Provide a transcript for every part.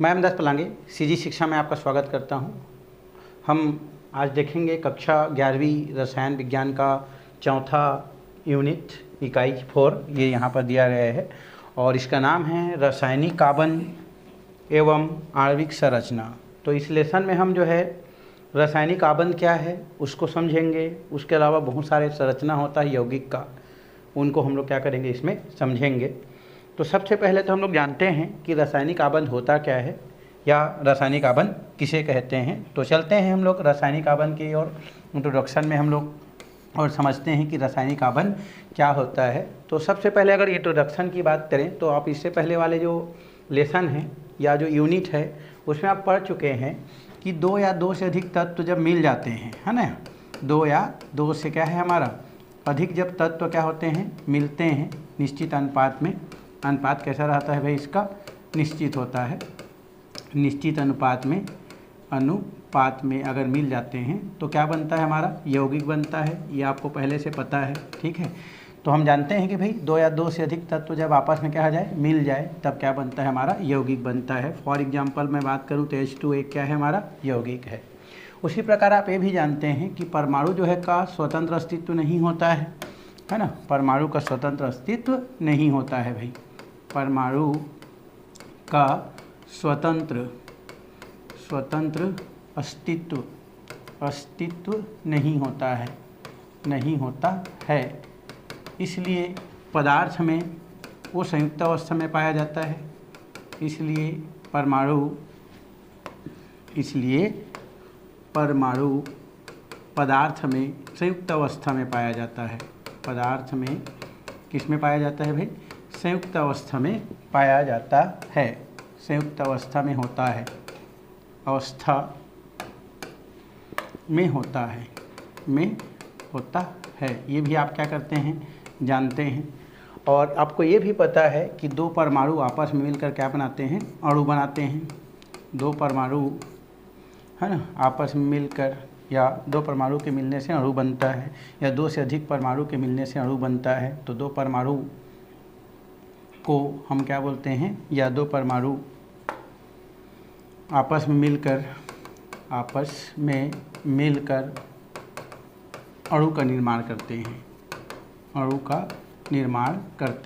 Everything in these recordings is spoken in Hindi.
मैं अमदास पलांगे सीजी शिक्षा में आपका स्वागत करता हूं। हम आज देखेंगे कक्षा 11वीं रसायन विज्ञान का चौथा यूनिट इकाई 4, ये यहाँ पर दिया गया है और इसका नाम है रासायनिक कार्बन एवं आणविक संरचना। तो इस लेसन में हम जो है रासायनिक कार्बन क्या है उसको समझेंगे। उसके अलावा बहुत सारे संरचना होता है यौगिक का, उनको हम लोग क्या करेंगे इसमें समझेंगे। तो सबसे पहले तो हम लोग जानते हैं कि रासायनिक कार्बन होता क्या है या रासायनिक कार्बन किसे कहते हैं। तो चलते हैं हम लोग रासायनिक कार्बन की और इंट्रोडक्शन में हम लोग और समझते हैं कि रासायनिक कार्बन क्या होता है। तो सबसे पहले अगर इंट्रोडक्शन की बात करें तो आप इससे पहले वाले जो लेसन हैं या जो यूनिट है उसमें आप पढ़ चुके हैं कि दो या दो से अधिक तत्व जब मिल जाते हैं, है ना, दो या दो से क्या है हमारा अधिक जब तत्व क्या होते हैं मिलते हैं निश्चित अनुपात में। अनुपात कैसा रहता है भाई, इसका निश्चित होता है। निश्चित अनुपात में अगर मिल जाते हैं तो क्या बनता है हमारा यौगिक बनता है। ये आपको पहले से पता है, ठीक है। तो हम जानते हैं कि भाई दो या दो से अधिक तत्व जब आपस में क्या हो जाए मिल जाए तब क्या बनता है हमारा यौगिक बनता है। फॉर एग्जांपल मैं बात करूँ तो H2 एक क्या है हमारा यौगिक है। उसी प्रकार आप ये भी जानते हैं कि परमाणु जो है का स्वतंत्र अस्तित्व नहीं होता है ना। परमाणु का स्वतंत्र अस्तित्व नहीं होता है भाई। परमाणु का स्वतंत्र अस्तित्व नहीं होता है। इसलिए पदार्थ में वो संयुक्त अवस्था में पाया जाता है। इसलिए परमाणु पदार्थ में संयुक्त अवस्था में पाया जाता है। पदार्थ में किस में पाया जाता है भाई, संयुक्त अवस्था में पाया जाता है। संयुक्त अवस्था में होता है, अवस्था में होता है। ये भी आप क्या करते हैं जानते हैं। और आपको ये भी पता है कि दो परमाणु आपस में मिलकर क्या बनाते हैं, अणु बनाते हैं। दो परमाणु है ना आपस में मिलकर या दो परमाणु के मिलने से अणु बनता है या दो से अधिक परमाणु के मिलने से अणु बनता है। तो दो परमाणु को हम क्या बोलते हैं, या दो परमाणु आपस में मिलकर अणु का निर्माण करते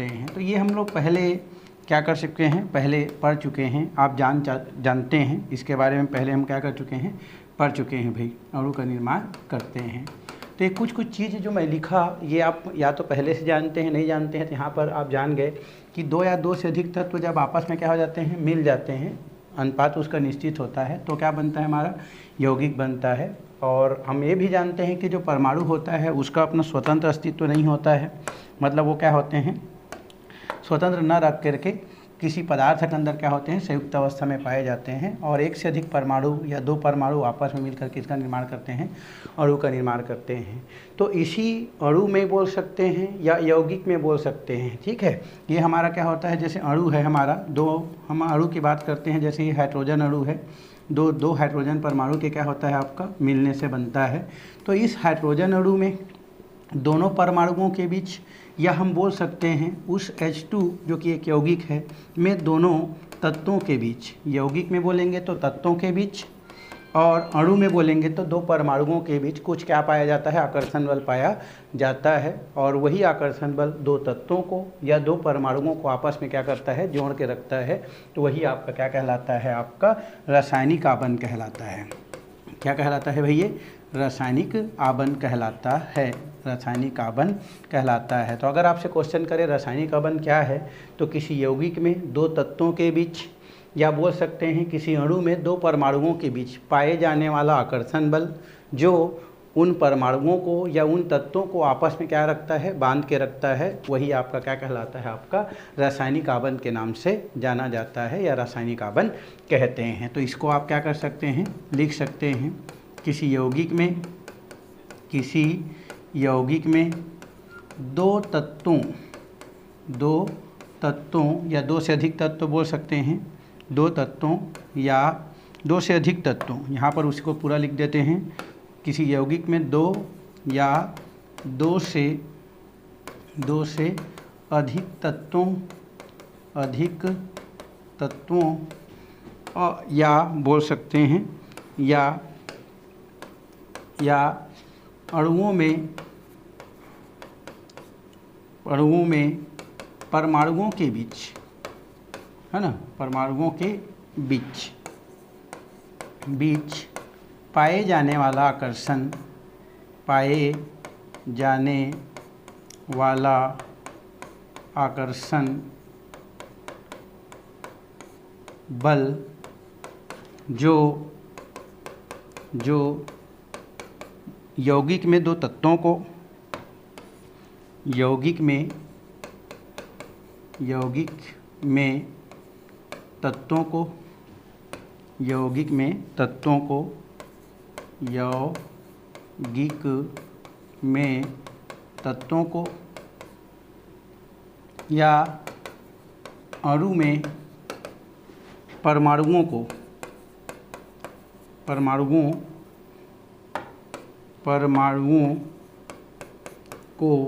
हैं। तो ये हम लोग पहले क्या कर सकते हैं, पहले पढ़ चुके हैं। आप जानते हैं इसके बारे में, पहले हम क्या कर चुके हैं, पढ़ चुके हैं भाई, अणु का निर्माण करते हैं। तो ये कुछ चीज़ जो मैं लिखा ये आप या तो पहले से जानते हैं, नहीं जानते हैं तो यहाँ पर आप जान गए कि दो या दो से अधिक तत्व जब आपस में क्या हो जाते हैं मिल जाते हैं, अनुपात उसका निश्चित होता है तो क्या बनता है हमारा यौगिक बनता है। और हम ये भी जानते हैं कि जो परमाणु होता है उसका अपना स्वतंत्र अस्तित्व नहीं होता है। मतलब वो क्या होते हैं स्वतंत्र न रख करके किसी पदार्थ के अंदर क्या होते हैं संयुक्त अवस्था में पाए जाते हैं। और एक से अधिक परमाणु या दो परमाणु आपस में मिलकर किसका निर्माण करते हैं, अणु का निर्माण करते हैं। तो इसी अणु में बोल सकते हैं या यौगिक में बोल सकते हैं, ठीक है। ये हमारा क्या होता है, जैसे अणु है हमारा दो, हम अणु की बात करते हैं, जैसे ये हाइड्रोजन अणु है, दो हाइड्रोजन परमाणु के क्या होता है आपका मिलने से बनता है। तो इस हाइड्रोजन अणु में दोनों परमाणुओं के बीच या हम बोल सकते हैं उस H2 जो कि एक यौगिक है में दोनों तत्वों के बीच, यौगिक में बोलेंगे तो तत्वों के बीच और अणु में बोलेंगे तो दो परमाणुओं के बीच कुछ क्या पाया जाता है, आकर्षण बल पाया जाता है। और वही आकर्षण बल दो तत्वों को या दो परमाणुओं को आपस में क्या करता है, जोड़ के रखता है। तो वही आपका क्या कहलाता है, आपका रासायनिक कार्बन कहलाता है। क्या कहलाता है भैया, रासायनिक कार्बन कहलाता है। रासायनिक कार्बन कहलाता है। तो अगर आपसे क्वेश्चन करें रासायनिक कार्बन क्या है, तो किसी यौगिक में दो तत्वों के बीच या बोल सकते हैं किसी अणु में दो परमाणुओं के बीच पाए जाने वाला आकर्षण बल जो उन परमाणुओं को या उन तत्वों को आपस में क्या रखता है, बांध के रखता है, वही आपका क्या कहलाता है, आपका रासायनिक कार्बन के नाम से जाना जाता है या रासायनिक कार्बन कहते हैं। तो इसको आप क्या कर सकते हैं, लिख सकते हैं किसी यौगिक में दो तत्वों या दो से अधिक तत्व बोल सकते हैं, दो तत्वों या दो से अधिक तत्वों, यहाँ पर उसको पूरा लिख देते हैं। किसी यौगिक में दो या दो से अधिक तत्वों या बोल सकते हैं या अणुओं में परमाणुओं के बीच, है ना, परमाणुओं के बीच पाए जाने वाला आकर्षण बल जो यौगिक में दो तत्वों को यौगिक में तत्वों को या अणु में परमाणुओं को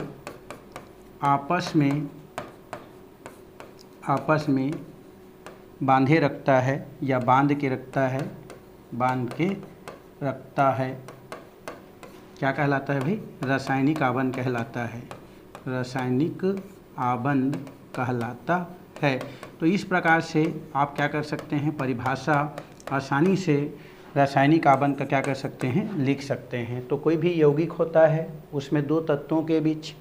आपस में बांधे रखता है या बांध के रखता है, क्या कहलाता है भाई? रासायनिक आबंध कहलाता है। रासायनिक आबंध कहलाता है। तो इस प्रकार से आप क्या कर सकते हैं, परिभाषा आसानी से रासायनिक आबंध का क्या कर सकते हैं, लिख सकते हैं। तो कोई भी यौगिक होता है उसमें दो तत्वों के बीच,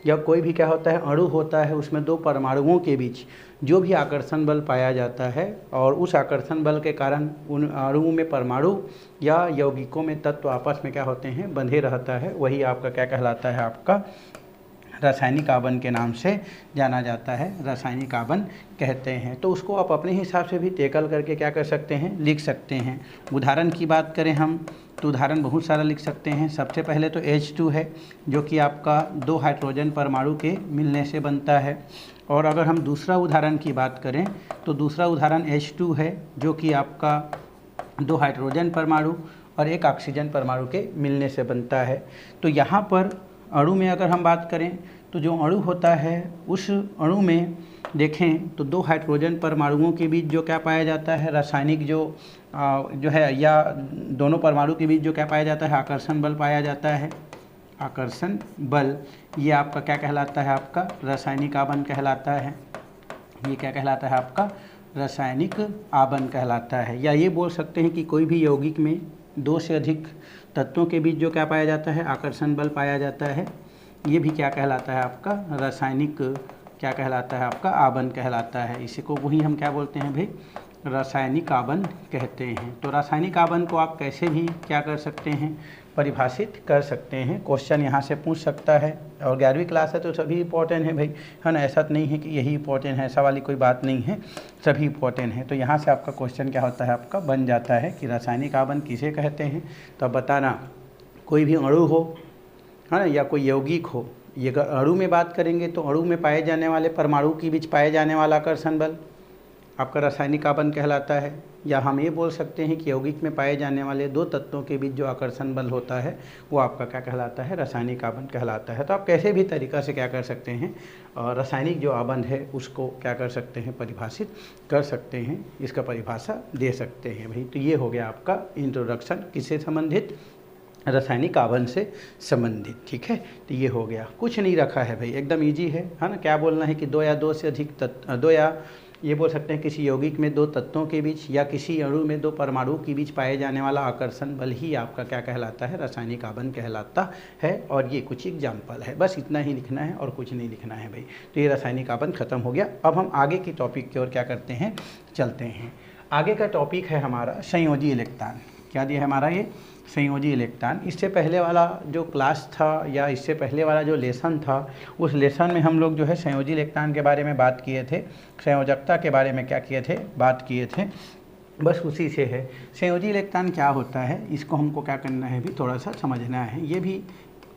या कोई भी क्या होता है, अणु होता है उसमें दो परमाणुओं के बीच जो भी आकर्षण बल पाया जाता है, और उस आकर्षण बल के कारण उन अणुओं में परमाणु या यौगिकों में तत्व आपस में क्या होते हैं, बंधे रहता है, वही आपका क्या कहलाता है, आपका रासायनिक आबंध के नाम से जाना जाता है, रासायनिक आबंध कहते हैं। तो उसको आप अपने हिसाब से भी टैकल करके क्या कर सकते हैं, लिख सकते हैं। उदाहरण की बात करें हम तो उदाहरण बहुत सारा लिख सकते हैं। सबसे पहले तो H2 है जो कि आपका दो हाइड्रोजन परमाणु के मिलने से बनता है। और अगर हम दूसरा उदाहरण की बात करें तो दूसरा उदाहरण H2 है जो कि आपका दो हाइड्रोजन परमाणु और एक ऑक्सीजन परमाणु के मिलने से बनता है। तो यहाँ पर अणु में अगर हम बात करें तो जो अणु होता है उस अणु में देखें तो दो हाइड्रोजन परमाणुओं के बीच जो क्या पाया जाता है, रासायनिक जो है, या दोनों परमाणु के बीच जो क्या पाया जाता है, आकर्षण बल पाया जाता है। आकर्षण बल ये आपका क्या कहलाता है, आपका रासायनिक आबंध कहलाता है। ये क्या कहलाता है, आपका रासायनिक आबंध कहलाता है। या ये बोल सकते हैं कि कोई भी यौगिक में दो से अधिक तत्वों के बीच जो क्या पाया जाता है, आकर्षण बल पाया जाता है, ये भी क्या कहलाता है, आपका रासायनिक क्या कहलाता है, आपका आबंध कहलाता है। इसी को वही हम क्या बोलते हैं भाई, रासायनिक आबंध कहते हैं। तो रासायनिक आबंध को आप कैसे भी क्या कर सकते हैं, परिभाषित कर सकते हैं। क्वेश्चन यहाँ से पूछ सकता है, और 11वीं क्लास है तो सभी इंपॉर्टेंट है भाई, है ना। ऐसा तो नहीं है कि यही इंपॉर्टेंट है, ऐसा वाली कोई बात नहीं है, सभी इंपॉर्टेंट है। तो यहाँ से आपका क्वेश्चन क्या होता है, आपका बन जाता है कि रासायनिक आबंध किसे कहते हैं। तो अब बताना, कोई भी अणु हो, है ना, या कोई यौगिक हो, ये अगर अणु में बात करेंगे तो अणु में पाए जाने वाले परमाणु के बीच पाए जाने वाला आकर्षण बल आपका रासायनिक आबंध कहलाता है। या हम ये बोल सकते हैं कि यौगिक में पाए जाने वाले दो तत्वों के बीच जो आकर्षण बल होता है वो आपका क्या कहलाता है, रासायनिक आबंध कहलाता है। तो आप कैसे भी तरीक़ा से क्या कर सकते हैं, और रासायनिक जो आबंध है उसको क्या कर सकते हैं, परिभाषित कर सकते हैं, इसका परिभाषा दे सकते हैं भाई। तो ये हो गया आपका इंट्रोडक्शन, किससे संबंधित, रासायनिक आबंध से संबंधित। ठीक है, तो ये हो गया, कुछ नहीं रखा है भाई, एकदम ईजी है ना। क्या बोलना है कि दो या दो से अधिक तत्व, दो या ये बोल सकते हैं किसी यौगिक में दो तत्वों के बीच या किसी अणु में दो परमाणु के बीच पाए जाने वाला आकर्षण बल ही आपका क्या कहलाता है, रासायनिक आबंध कहलाता है। और ये कुछ एग्जाम्पल है, बस इतना ही लिखना है और कुछ नहीं लिखना है भाई। तो ये रासायनिक आबंध खत्म हो गया। अब हम आगे की टॉपिक की ओर क्या करते हैं, चलते हैं। आगे का टॉपिक है हमारा संयोजी इलेक्ट्रॉन। क्या दिया है हमारा, ये संयोजी इलेक्ट्रॉन। इससे पहले वाला जो क्लास था या इससे पहले वाला जो लेसन था, उस लेसन में हम लोग जो है संयोजी इलेक्ट्रॉन के बारे में बात किए थे, संयोजकता के बारे में क्या किए थे, बात किए थे, बस उसी से है। संयोजी इलेक्ट्रॉन क्या होता है, इसको हमको क्या करना है भी, थोड़ा सा समझना है। ये भी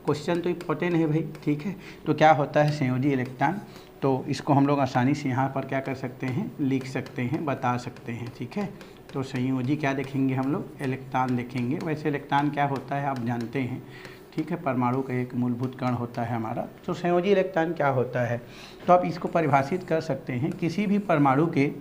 क्वेश्चन तो इम्पोर्टेंट है भाई, ठीक है। तो क्या होता है संयोजी इलेक्ट्रॉन, तो इसको हम लोग आसानी से यहाँ पर क्या कर सकते हैं, लिख सकते हैं, बता सकते हैं। ठीक है, तो संयोजी क्या देखेंगे हम लोग, इलेक्ट्रॉन देखेंगे। वैसे इलेक्ट्रॉन क्या होता है आप जानते हैं, ठीक है, परमाणु का एक मूलभूत कण होता है हमारा। तो संयोजी इलेक्ट्रॉन क्या होता है, तो आप इसको परिभाषित कर सकते हैं, किसी भी परमाणु के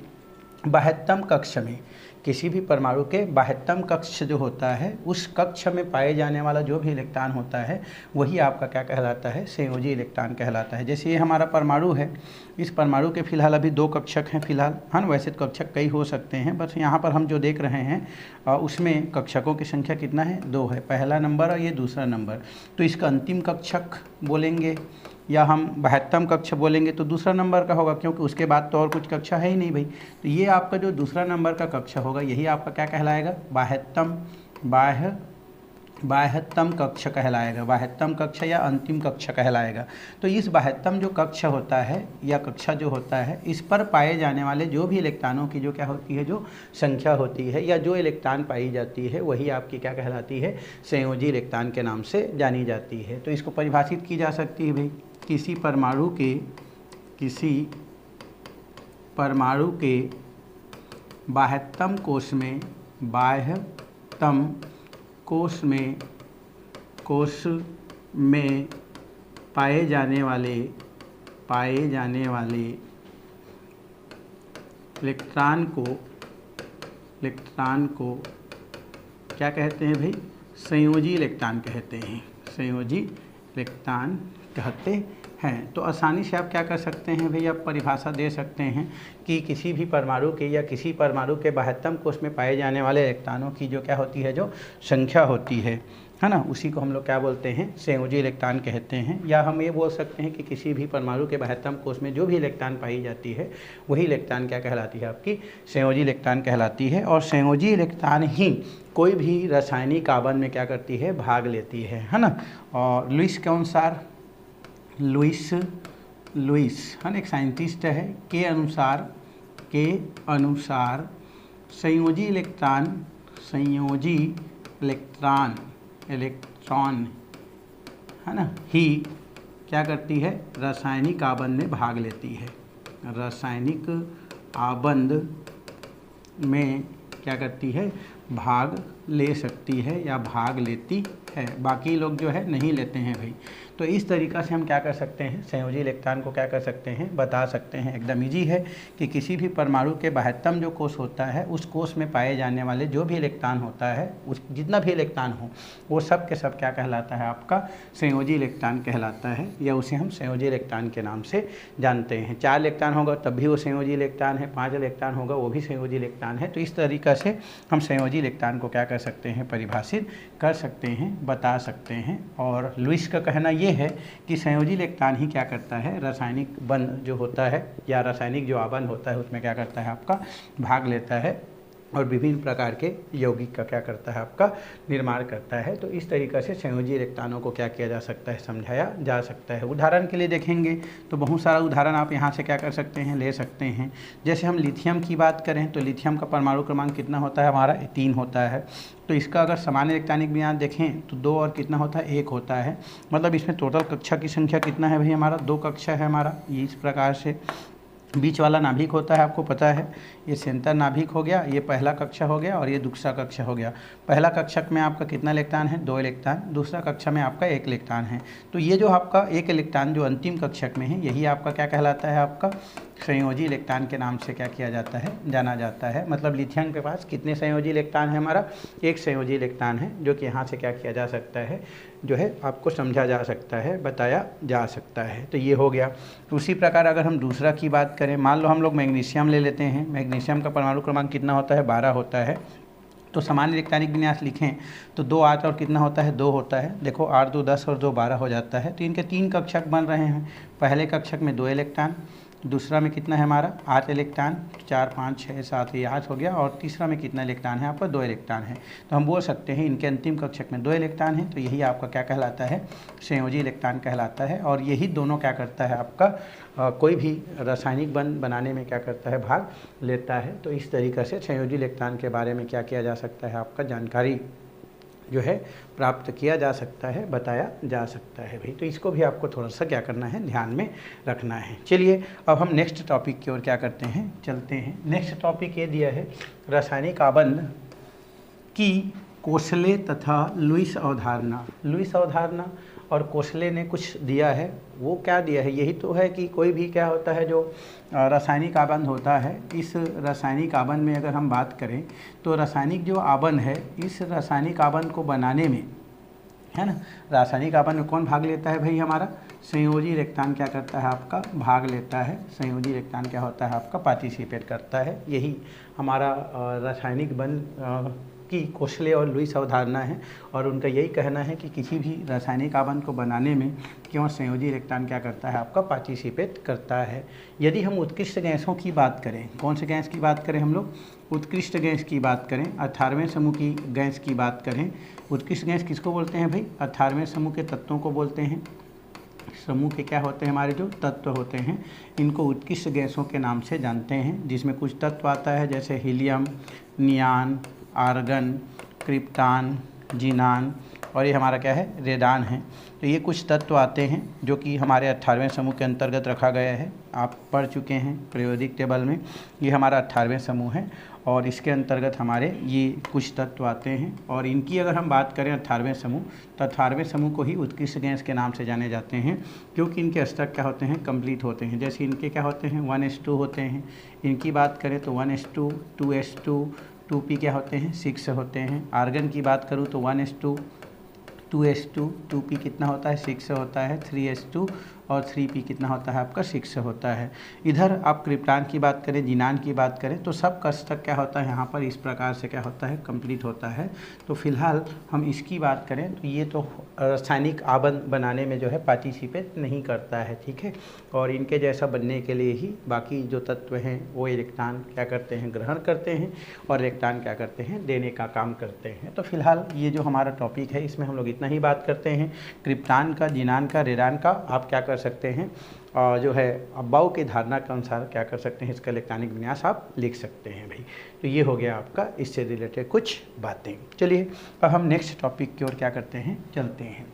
बाह्यतम कक्ष में किसी भी परमाणु के बाह्यतम कक्ष जो होता है उस कक्ष में पाए जाने वाला जो भी इलेक्ट्रॉन होता है वही आपका क्या कहलाता है, संयोजी इलेक्ट्रॉन कहलाता है। जैसे ये हमारा परमाणु है, इस परमाणु के फिलहाल अभी 2 कक्षक हैं फिलहाल, हाँ वैसे तो कक्षक कई हो सकते हैं, बस यहाँ पर हम जो देख रहे हैं उसमें कक्षकों की संख्या कितना है, 2 है, पहला नंबर और ये दूसरा नंबर। तो इसका अंतिम कक्षक बोलेंगे या हम बाह्यतम कक्ष बोलेंगे तो दूसरा नंबर का होगा, क्योंकि उसके बाद तो और कुछ कक्षा है ही नहीं भाई। तो ये आपका जो दूसरा नंबर का कक्ष होगा यही आपका क्या कहलाएगा, बाह्यतम कक्ष कहलाएगा, बाह्यतम कक्ष या अंतिम कक्ष कहलाएगा। तो इस बाह्यतम जो कक्ष होता है या कक्षा जो होता है, इस पर पाए जाने वाले जो भी इलेक्ट्रॉनों की जो क्या होती है, जो संख्या होती है या जो इलेक्ट्रॉन पाई जाती है वही आपकी क्या कहलाती है, संयोजी इलेक्ट्रॉन के नाम से जानी जाती है। तो इसको परिभाषित की जा सकती है भाई, किसी परमाणु के बाह्यतम कोश में पाए जाने वाले इलेक्ट्रॉन को क्या कहते हैं भाई, संयोजी इलेक्ट्रॉन कहते हैं, संयोजी इलेक्ट्रॉन कहते हैं। तो आसानी से आप क्या कर सकते हैं भाई, आप परिभाषा दे सकते हैं कि किसी भी परमाणु के या किसी परमाणु के बाह्यतम कोश में पाए जाने वाले इलेक्ट्रॉनों की जो क्या होती है, जो संख्या होती है ना, उसी को हम लोग क्या बोलते हैं, संयोजी इलेक्ट्रॉन कहते हैं। या हम ये बोल सकते हैं कि किसी भी परमाणु के बाह्यतम कोश में जो भी इलेक्ट्रॉन पाई जाती है वही इलेक्ट्रॉन क्या कहलाती है, आपकी संयोजी इलेक्ट्रॉन कहलाती है। और संयोजी इलेक्ट्रॉन ही कोई भी रासायनिक आबंध में क्या करती है, भाग लेती है ना। और लुईस के अनुसार, लुईस है ना, एक साइंटिस्ट है, के अनुसार संयोजी इलेक्ट्रॉन है ना ही क्या करती है, रासायनिक आबंध में भाग लेती है, रासायनिक आबंध में क्या करती है, भाग ले सकती है या भाग लेती है, बाकी लोग जो है नहीं लेते हैं भाई। तो इस तरीक़ा से हम क्या कर सकते हैं, संयोजी इलेक्ट्रॉन को क्या कर सकते हैं, बता सकते हैं। एकदम ईजी है कि किसी भी परमाणु के बाह्यतम जो कोश होता है उस कोश में पाए जाने वाले जो भी इलेक्ट्रॉन होता है, उस जितना भी इलेक्ट्रॉन हो वो सब के सब क्या कहलाता है, आपका संयोजी इलेक्ट्रॉन कहलाता है, या उसे हम संयोजी इलेक्ट्रॉन के नाम से जानते हैं। 4 इलेक्ट्रॉन होगा तब भी वो संयोजी इलेक्ट्रॉन है, 5 इलेक्ट्रॉन होगा वो भी संयोजी इलेक्ट्रॉन है। तो इस तरीक़ा से हम संयोजी इलेक्ट्रॉन को क्या कर सकते हैं, परिभाषित कर सकते हैं, बता सकते हैं। और लुईस का कहना ये है कि संयोजी इलेक्ट्रॉन ही क्या करता है, रासायनिक बंध जो होता है या रासायनिक जो आबंध होता है उसमें क्या करता है, आपका भाग लेता है और विभिन्न प्रकार के यौगिक का क्या करता है, आपका निर्माण करता है। तो इस तरीक़े से संयोजी इलेक्ट्रॉनों को क्या किया जा सकता है, समझाया जा सकता है। उदाहरण के लिए देखेंगे तो बहुत सारा उदाहरण आप यहाँ से क्या कर सकते हैं, ले सकते हैं। जैसे हम लिथियम की बात करें तो लिथियम का परमाणु क्रमांक कितना होता है, हमारा 3 होता है। तो इसका अगर सामान्य इलेक्ट्रॉनिक विन्यास देखें तो 2 और कितना होता है, 1 होता है। मतलब इसमें टोटल कक्षा की संख्या कितना है भाई, हमारा 2 कक्षा है हमारा। इस प्रकार से बीच वाला नाभिक होता है, आपको पता है, ये सेंटर नाभिक हो गया, ये पहला कक्षा हो गया और ये दूसरा कक्षा हो गया। पहला कक्षक में आपका कितना इलेक्ट्रॉन है, 2 इलेक्ट्रॉन, दूसरा कक्षा में आपका 1 इलेक्ट्रॉन है। तो ये जो आपका 1 इलेक्ट्रॉन जो अंतिम कक्षक में है यही आपका क्या कहलाता है, आपका संयोजी इलेक्ट्रॉन के नाम से क्या किया जाता है, जाना जाता है। मतलब लिथियम के पास कितने संयोजी इलेक्ट्रॉन है, हमारा 1 संयोजी इलेक्ट्रॉन है, जो कि यहाँ से क्या किया जा सकता है, जो है आपको समझा जा सकता है, बताया जा सकता है। तो ये हो गया। उसी प्रकार अगर हम दूसरा की बात करें, मान लो हम लोग मैग्नीशियम ले लेते हैं। मैग्नीशियम का परमाणु क्रमांक कितना होता है, 12 होता है। तो सामान्य इलेक्ट्रॉनिक विन्यास लिखें तो 2 8 और कितना होता है, 2 होता है। देखो 8 2 10 और 2 12 हो जाता है। तो इनके 3 कक्षक बन रहे हैं। पहले कक्षक में 2 इलेक्ट्रॉन, दूसरा में कितना है हमारा 8 इलेक्ट्रॉन, 4 5 6 7 ये 8 हो गया। और तीसरा में कितना इलेक्ट्रॉन है, आपका 2 इलेक्ट्रॉन है। तो हम बोल सकते हैं इनके अंतिम कक्षक में 2 इलेक्ट्रॉन है। तो यही आपका क्या कहलाता है, संयोजी इलेक्ट्रॉन कहलाता है। और यही दोनों क्या करता है, आपका कोई भी रासायनिक बंध बनाने में क्या करता है, भाग लेता है। तो इस तरीक़े से संयोजी इलेक्ट्रॉन के बारे में क्या किया जा सकता है, आपका जानकारी जो है प्राप्त किया जा सकता है, बताया जा सकता है भाई। तो इसको भी आपको थोड़ा सा क्या करना है, ध्यान में रखना है। चलिए अब हम नेक्स्ट टॉपिक की ओर क्या करते हैं, चलते हैं। नेक्स्ट टॉपिक ये दिया है, रासायनिक आबंध की कोसले तथा लुईस अवधारणा। लुईस अवधारणा और कोसले ने कुछ दिया है। वो क्या दिया है? यही तो है कि कोई भी क्या होता है, जो रासायनिक आबंध होता है, इस रासायनिक आबंध में अगर हम बात करें तो रासायनिक जो आबंध है, इस रासायनिक आबंध को बनाने में, है ना, रासायनिक आबंध में कौन भाग लेता है भाई? हमारा संयोजी रेक्तान क्या करता है? आपका भाग लेता है। संयोजी रेक्तान क्या होता है? आपका पार्टिसिपेट करता है। यही हमारा रासायनिक बंध की कोसले और लुईस अवधारणा है। और उनका यही कहना है कि किसी भी रासायनिक आबंध को बनाने में केवल संयोजी रेक्तान क्या करता है? आपका पार्टिसिपेट करता है। यदि हम उत्कृष्ट गैसों की बात करें, कौन से गैस की बात करें हम लोग? उत्कृष्ट गैस की बात करें, 18वें समूह की गैस की बात करें। उत्कृष्ट गैस किसको बोलते हैं भाई? 18वें समूह के तत्वों को बोलते हैं। समूह के क्या होते हैं? हमारे जो तत्व होते हैं, इनको उत्कृष्ट गैसों के नाम से जानते हैं, जिसमें कुछ तत्व आता है जैसे हीलियम, नियान, आर्गन, क्रिप्टान, जीनान, और ये हमारा क्या है? रेडान है। तो ये कुछ तत्व आते हैं जो कि हमारे 18वें समूह के अंतर्गत रखा गया है। आप पढ़ चुके हैं पीरियोडिक टेबल में। ये हमारा 18वें समूह है और इसके अंतर्गत हमारे ये कुछ तत्व आते हैं। और इनकी अगर हम बात करें 18वें समूह, तो 18वें समूह को ही उत्कृष्ट गैस के नाम से जाने जाते हैं, क्योंकि इनके अष्टक क्या होते हैं? कंप्लीट होते हैं। जैसे इनके क्या होते हैं? 1s2 होते हैं। इनकी बात करें तो 1s2, 2s2, 2p क्या होते हैं? 6 होते हैं। आर्गन की बात करूँ तो 1s2, 2s2, 2p कितना होता है? 6 होता है। 3s2 और 3p कितना होता है? आपका 6 होता है। इधर आप क्रिप्टान की बात करें, जीनान की बात करें, तो सब का अष्टक क्या होता है? यहाँ पर इस प्रकार से क्या होता है? कंप्लीट होता है। तो फिलहाल हम इसकी बात करें तो ये तो रासायनिक आबंध बनाने में जो है पार्टिसिपेट नहीं करता है, ठीक है। और इनके जैसा बनने के लिए ही बाकी जो तत्व हैं वो इलेक्ट्रॉन क्या करते हैं? ग्रहण करते हैं, और इलेक्ट्रॉन क्या करते हैं? देने का काम करते हैं। तो फिलहाल ये जो हमारा टॉपिक है, इसमें हम लोग इतना ही बात करते हैं। क्रिप्टान का, जीनान का, रेडान का आप क्या कर सकते हैं? जो है अब्बाऊ की धारणा के अनुसार क्या कर सकते हैं? इसका इलेक्ट्रॉनिक विन्यास आप लिख सकते हैं भाई। तो ये हो गया आपका इससे रिलेटेड कुछ बातें। चलिए अब हम नेक्स्ट टॉपिक की ओर क्या करते हैं? चलते हैं।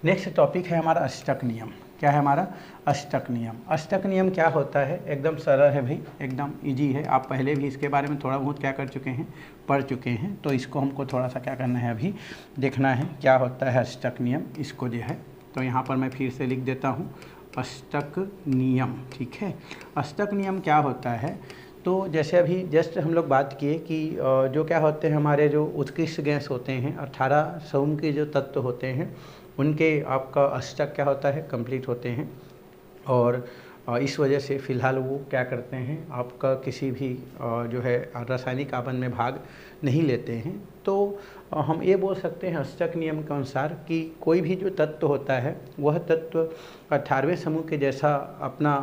नेक्स्ट टॉपिक है हमारा अष्टक नियम। क्या है हमारा? अष्टक नियम। अष्टक नियम क्या होता है? एकदम सरल है भाई, एकदम इजी है। आप पहले भी इसके बारे में थोड़ा बहुत क्या कर चुके हैं? पढ़ चुके हैं। तो इसको हमको थोड़ा सा क्या करना है? अभी देखना है क्या होता है अष्टक नियम। इसको जो है, तो यहाँ पर मैं फिर से लिख देता हूँ, अष्टक नियम, ठीक है। अष्टक नियम क्या होता है? तो जैसे अभी जस्ट हम लोग बात किए कि जो क्या होते हैं हमारे जो उत्कृष्ट गैस होते हैं, 18 समूह के जो तत्व होते हैं, उनके आपका अष्टक क्या होता है? कंप्लीट होते हैं। और इस वजह से फ़िलहाल वो क्या करते हैं? आपका किसी भी जो है रासायनिक आबंध में भाग नहीं लेते हैं। तो हम ये बोल सकते हैं अष्टक नियम के अनुसार कि कोई भी जो तत्व होता है, वह तत्व 18वें समूह के जैसा अपना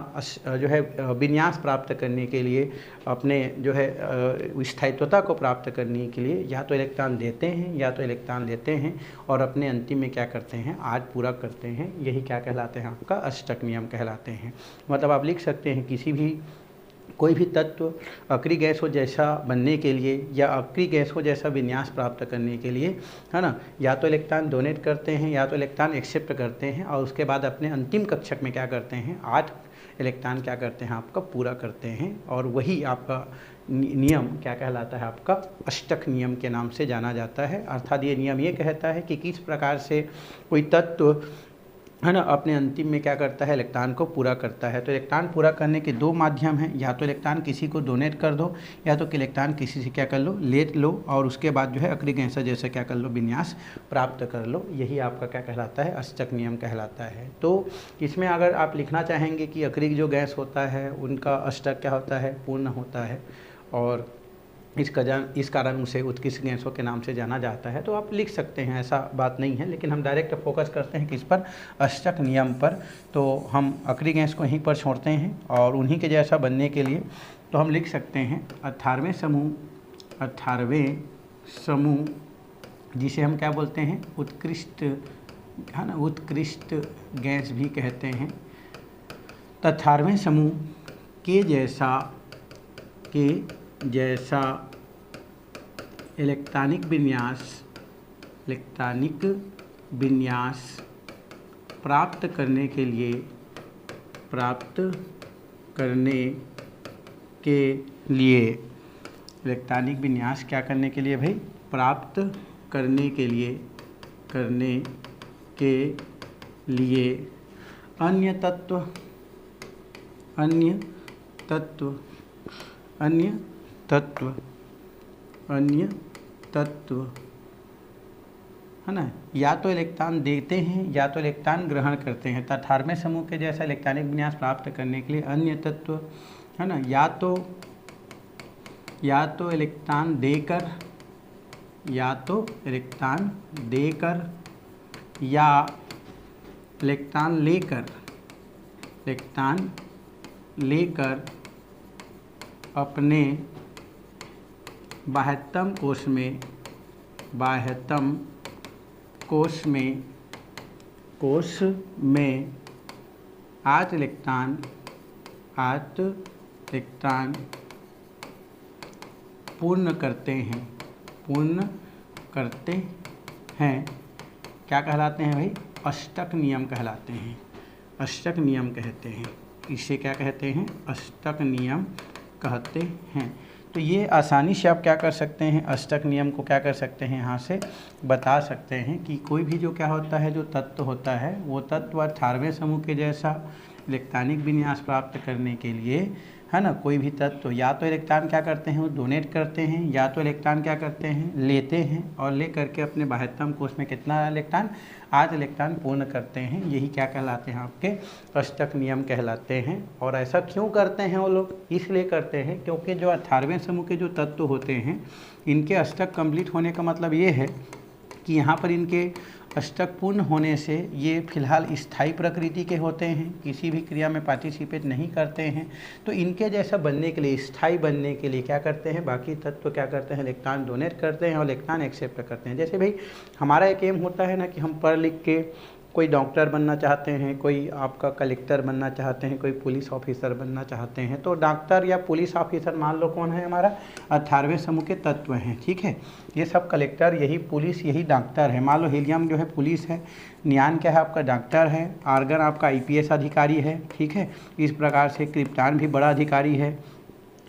जो है विन्यास प्राप्त करने के लिए, अपने जो है स्थायित्वता को प्राप्त करने के लिए या तो इलेक्ट्रॉन देते हैं या तो इलेक्ट्रॉन लेते हैं, और अपने अंतिम में क्या करते हैं? आज पूरा करते हैं। यही क्या कहलाते हैं? आपका अष्टक नियम कहलाते हैं। मतलब आप लिख सकते हैं किसी भी कोई भी तत्व अक्रिय गैस हो जैसा बनने के लिए या अक्रिय गैस हो जैसा विन्यास प्राप्त करने के लिए, है ना, या तो इलेक्ट्रॉन डोनेट करते हैं या तो इलेक्ट्रॉन एक्सेप्ट करते हैं, और उसके बाद अपने अंतिम कक्षक में क्या करते हैं? 8 इलेक्ट्रॉन क्या करते हैं? आपका पूरा करते हैं। और वही आपका नियम क्या कहलाता है? आपका अष्टक नियम के नाम से जाना जाता है। अर्थात ये नियम ये कहता है कि किस प्रकार से कोई तत्व, है ना, अपने अंतिम में क्या करता है? इलेक्ट्रॉन को पूरा करता है। तो इलेक्ट्रॉन पूरा करने के 2 माध्यम हैं, या तो इलेक्ट्रॉन किसी को डोनेट कर दो, या तो कि इलेक्ट्रॉन किसी से क्या कर लो? ले लो, और उसके बाद जो है अक्रिय गैस जैसा क्या कर लो? विन्यास प्राप्त कर लो। यही आपका क्या कहलाता है? अष्टक नियम कहलाता है। तो इसमें अगर आप लिखना चाहेंगे कि अक्रिय जो गैस होता है उनका अष्टक क्या होता है? पूर्ण होता है, और इस कारण उसे उत्कृष्ट गैसों के नाम से जाना जाता है। तो आप लिख सकते हैं, ऐसा बात नहीं है। लेकिन हम डायरेक्ट फोकस करते हैं किस पर? अष्टक नियम पर। तो हम अक्रिय गैस को यहीं पर छोड़ते हैं, और उन्हीं के जैसा बनने के लिए तो हम लिख सकते हैं 18वें समूह, जिसे हम क्या बोलते हैं? उत्कृष्ट, है ना, उत्कृष्ट गैस भी कहते हैं। तो 18वें समूह के जैसा इलेक्ट्रॉनिक विन्यास प्राप्त करने के लिए इलेक्ट्रॉनिक विन्यास क्या करने के लिए भाई, प्राप्त करने के लिए अन्य तत्व है ना, या तो इलेक्ट्रॉन देते हैं या तो इलेक्ट्रॉन ग्रहण करते हैं। तो 18वें समूह के जैसा इलेक्ट्रॉनिक विन्यास प्राप्त करने के लिए अन्य तत्व है ना, या तो इलेक्ट्रॉन देकर या इलेक्ट्रॉन लेकर अपने बाह्यतम कोश में 8 इलेक्ट्रॉन पूर्ण करते हैं। क्या कहलाते हैं भाई, अष्टक नियम कहलाते हैं, अष्टक नियम कहते हैं। इसे क्या कहते हैं, अष्टक नियम कहते हैं। तो ये आसानी से आप क्या कर सकते हैं, अष्टक नियम को क्या कर सकते हैं, यहाँ से बता सकते हैं कि कोई भी जो क्या होता है, जो तत्व होता है, वो तत्व 18वें समूह के जैसा इलेक्ट्रॉनिक विन्यास प्राप्त करने के लिए है ना, कोई भी तत्व या तो इलेक्ट्रॉन क्या करते हैं, वो डोनेट करते हैं, या तो इलेक्ट्रॉन क्या करते हैं, लेते हैं, और ले करके अपने बाह्यतम कोश में कितना इलेक्ट्रॉन, 8 इलेक्ट्रॉन पूर्ण करते हैं। यही क्या कहलाते हैं, आपके अष्टक नियम कहलाते हैं। और ऐसा क्यों करते हैं वो लोग, इसलिए करते हैं क्योंकि जो 18वें समूह के जो तत्व होते हैं, इनके अष्टक कंप्लीट होने का मतलब ये है कि यहाँ पर इनके अष्टक पूर्ण होने से ये फिलहाल स्थायी प्रकृति के होते हैं, किसी भी क्रिया में पार्टिसिपेट नहीं करते हैं। तो इनके जैसा बनने के लिए, स्थायी बनने के लिए क्या करते हैं, बाकी तत्व क्या करते हैं, इलेक्ट्रॉन डोनेट करते हैं और इलेक्ट्रॉन एक्सेप्ट करते हैं। जैसे भाई हमारा एक एम होता है ना कि हम पढ़ लिख के कोई डॉक्टर बनना चाहते हैं, कोई आपका कलेक्टर बनना चाहते हैं, कोई पुलिस ऑफिसर बनना चाहते हैं। तो डॉक्टर या पुलिस ऑफिसर मान लो कौन है, हमारा 18वें समूह के तत्व हैं, ठीक है। ये सब कलेक्टर, यही पुलिस, यही डॉक्टर है। मान लो हीलियम जो है पुलिस है, नियान क्या है आपका डॉक्टर है, आर्गन आपका IPS अधिकारी है, ठीक है। इस प्रकार से क्रिप्टॉन भी बड़ा अधिकारी है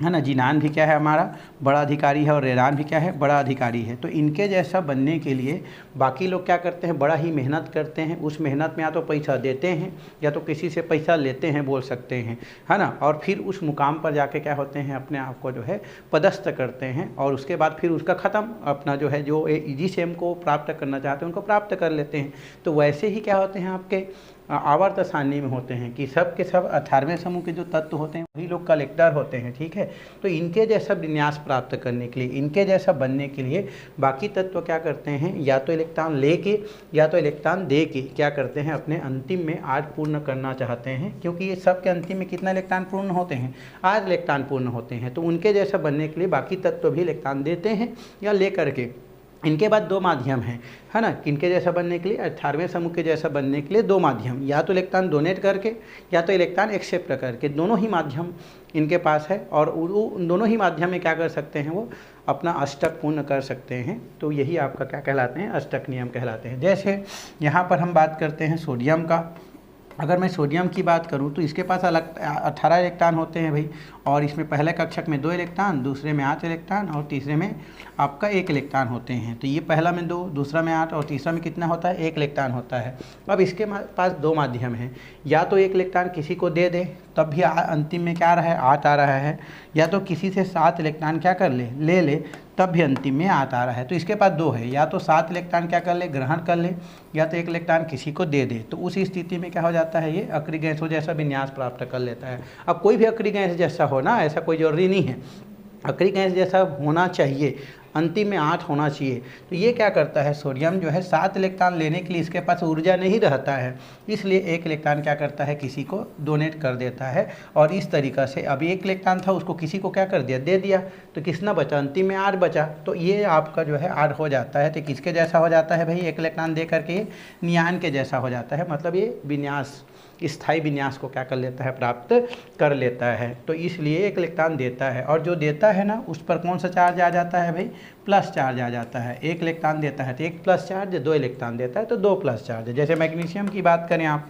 ना, जिनान भी क्या है हमारा बड़ा अधिकारी है, और रेरान भी क्या है बड़ा अधिकारी है। तो इनके जैसा बनने के लिए बाकी लोग क्या करते हैं, बड़ा ही मेहनत करते हैं। उस मेहनत में या तो पैसा देते हैं या तो किसी से पैसा लेते हैं, बोल सकते हैं, है ना। और फिर उस मुकाम पर जाके क्या होते हैं, अपने आप को जो है पदस्थ करते हैं, और उसके बाद फिर उसका ख़त्म, अपना जो है जो जिस एम को प्राप्त करना चाहते हैं उनको प्राप्त कर लेते हैं। तो वैसे ही क्या होते हैं, आपके आवर्त सारणी में होते हैं कि सब के सब 18वें समूह के जो तत्व होते हैं वही लोग कलेक्टर होते हैं, ठीक है। तो इनके जैसा विन्यास प्राप्त करने के लिए, इनके जैसा बनने के लिए बाकी तत्व क्या करते हैं, या तो इलेक्ट्रॉन लेके या तो इलेक्ट्रॉन दे के क्या करते हैं, अपने अंतिम में 8 पूर्ण करना चाहते हैं। क्योंकि ये सब के अंतिम में कितना इलेक्ट्रॉन पूर्ण होते हैं, 8 इलेक्ट्रॉन पूर्ण होते हैं। तो उनके जैसा बनने के लिए बाकी तत्व भी इलेक्ट्रॉन देते हैं या ले करके। इनके बाद 2 माध्यम हैं, है ना, किनके जैसा बनने के लिए, 18वें समूह के जैसा बनने के लिए 2 माध्यम, या तो इलेक्ट्रॉन डोनेट करके या तो इलेक्ट्रॉन एक्सेप्ट करके, दोनों ही माध्यम इनके पास है। और उन दोनों ही माध्यम में क्या कर सकते हैं, वो अपना अष्टक पूर्ण कर सकते हैं। तो यही आपका क्या कहलाते हैं, अष्टक नियम कहलाते हैं। जैसे यहाँ पर हम बात करते हैं सोडियम का। अगर मैं सोडियम की बात करूं तो इसके पास अलग 18 इलेक्ट्रॉन होते हैं भाई, और इसमें पहले कक्षक में 2 इलेक्ट्रॉन, दूसरे में 8 इलेक्ट्रॉन और तीसरे में आपका 1 इलेक्ट्रॉन होते हैं। तो ये पहला में 2, दूसरा में 8 और तीसरा में कितना होता है, 1 इलेक्ट्रॉन होता है। अब इसके पास 2 माध्यम हैं, या तो 1 इलेक्ट्रॉन किसी को दे दे तब भी अंतिम में क्या आ रहा है, 8 आ रहा है, या तो किसी से 7 इलेक्ट्रॉन क्या कर ले तब भी अंतिम में 8 आ रहा है। तो इसके पास 2 है, या तो 7 इलेक्ट्रॉन क्या कर ले, ग्रहण कर ले, या तो 1 इलेक्ट्रॉन किसी को दे दे। तो उस स्थिति में क्या हो जाता है, ये अक्रिय गैसों जैसा विन्यास प्राप्त कर लेता है। अब कोई भी अक्रिय गैस जैसा हो ना, ऐसा कोई जरूरी नहीं है, अक्रिय गैस जैसा होना चाहिए, अंतिम में 8 होना चाहिए। तो ये क्या करता है, सोडियम जो है 7 इलेक्ट्रॉन लेने के लिए इसके पास ऊर्जा नहीं रहता है, इसलिए 1 इलेक्ट्रॉन क्या करता है, किसी को डोनेट कर देता है। और इस तरीक़ा से अभी 1 इलेक्ट्रॉन था, उसको किसी को क्या कर दिया, दे दिया, तो कितना बचा, अंतिम में 8 बचा। तो ये आपका जो है 8 हो जाता है। तो किसके जैसा हो जाता है भाई, 1 इलेक्ट्रॉन दे करके नियान के जैसा हो जाता है। मतलब ये विन्यास, स्थायी विन्यास को क्या कर लेता है, प्राप्त कर लेता है। तो इसलिए 1 इलेक्ट्रॉन देता है, और जो देता है ना उस पर कौन सा चार्ज आ जाता है भाई, प्लस चार्ज आ जाता है। 1 इलेक्ट्रॉन देता है तो 1 प्लस चार्ज, 2 इलेक्ट्रॉन देता है तो 2 प्लस चार्ज। जैसे मैग्नीशियम की बात करें आप,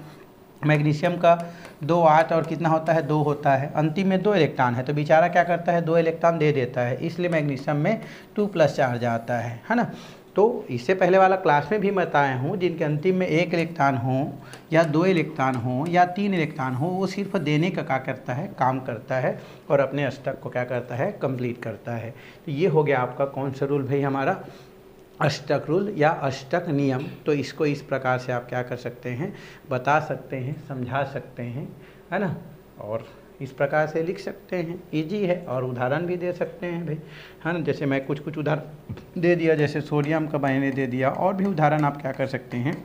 मैग्नीशियम का 2 8 और कितना होता है 2 होता है, अंतिम में 2 इलेक्ट्रॉन है तो बेचारा क्या करता है 2 इलेक्ट्रॉन दे देता है, इसलिए मैग्नीशियम में 2+ चार्ज आता है ना। तो इससे पहले वाला क्लास में भी बताया हूँ जिनके अंतिम में 1 इलेक्ट्रॉन हो या 2 इलेक्ट्रॉन हो या 3 इलेक्ट्रॉन हो, वो सिर्फ देने का क्या करता है काम करता है और अपने अष्टक को क्या करता है कंप्लीट करता है। तो ये हो गया आपका कौन सा रूल भाई, हमारा अष्टक रूल या अष्टक नियम। तो इसको इस प्रकार से आप क्या कर सकते हैं बता सकते हैं, समझा सकते हैं, है ना, और इस प्रकार से लिख सकते हैं, इजी है। और उदाहरण भी दे सकते हैं भाई, है ना, जैसे मैं कुछ उदाहरण दे दिया, जैसे सोडियम का मैंने दे दिया, और भी उदाहरण आप क्या कर सकते हैं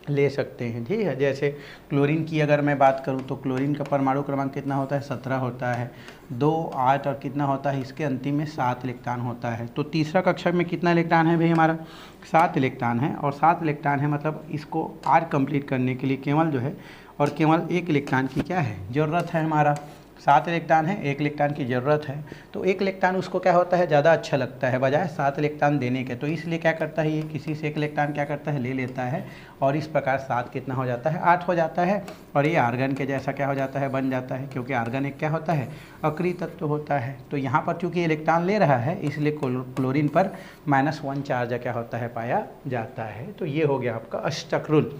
ले सकते हैं, ठीक है। जैसे क्लोरीन की अगर मैं बात करूं तो क्लोरीन का परमाणु क्रमांक कितना होता है 17 होता है, 2 8 और कितना होता है इसके अंतिम में 7 इलेक्ट्रॉन होता है। तो तीसरा कक्षक में कितना इलेक्ट्रॉन है भाई हमारा 7 इलेक्ट्रॉन है, और 7 इलेक्ट्रॉन है मतलब इसको आर कंप्लीट करने के लिए केवल जो है और केवल 1 इलेक्ट्रॉन की क्या है ज़रूरत है। हमारा 7 इलेक्ट्रॉन है, 1 इलेक्ट्रॉन की ज़रूरत है, तो 1 इलेक्ट्रॉन उसको क्या होता है ज़्यादा अच्छा लगता है बजाय 7 इलेक्ट्रॉन देने के, तो इसलिए क्या करता है ये किसी से 1 इलेक्ट्रॉन क्या करता है ले लेता है, और इस प्रकार 7 कितना हो जाता है 8 हो जाता है, और ये आर्गन के जैसा क्या हो जाता है बन जाता है, क्योंकि आर्गन एक क्या होता है अक्रिय तत्व होता है। तो यहाँ पर चूँकि इलेक्ट्रॉन ले रहा है इसलिए क्लोरीन पर -1 चार्ज क्या होता है पाया जाता है। तो ये हो गया आपका अष्टक रूल,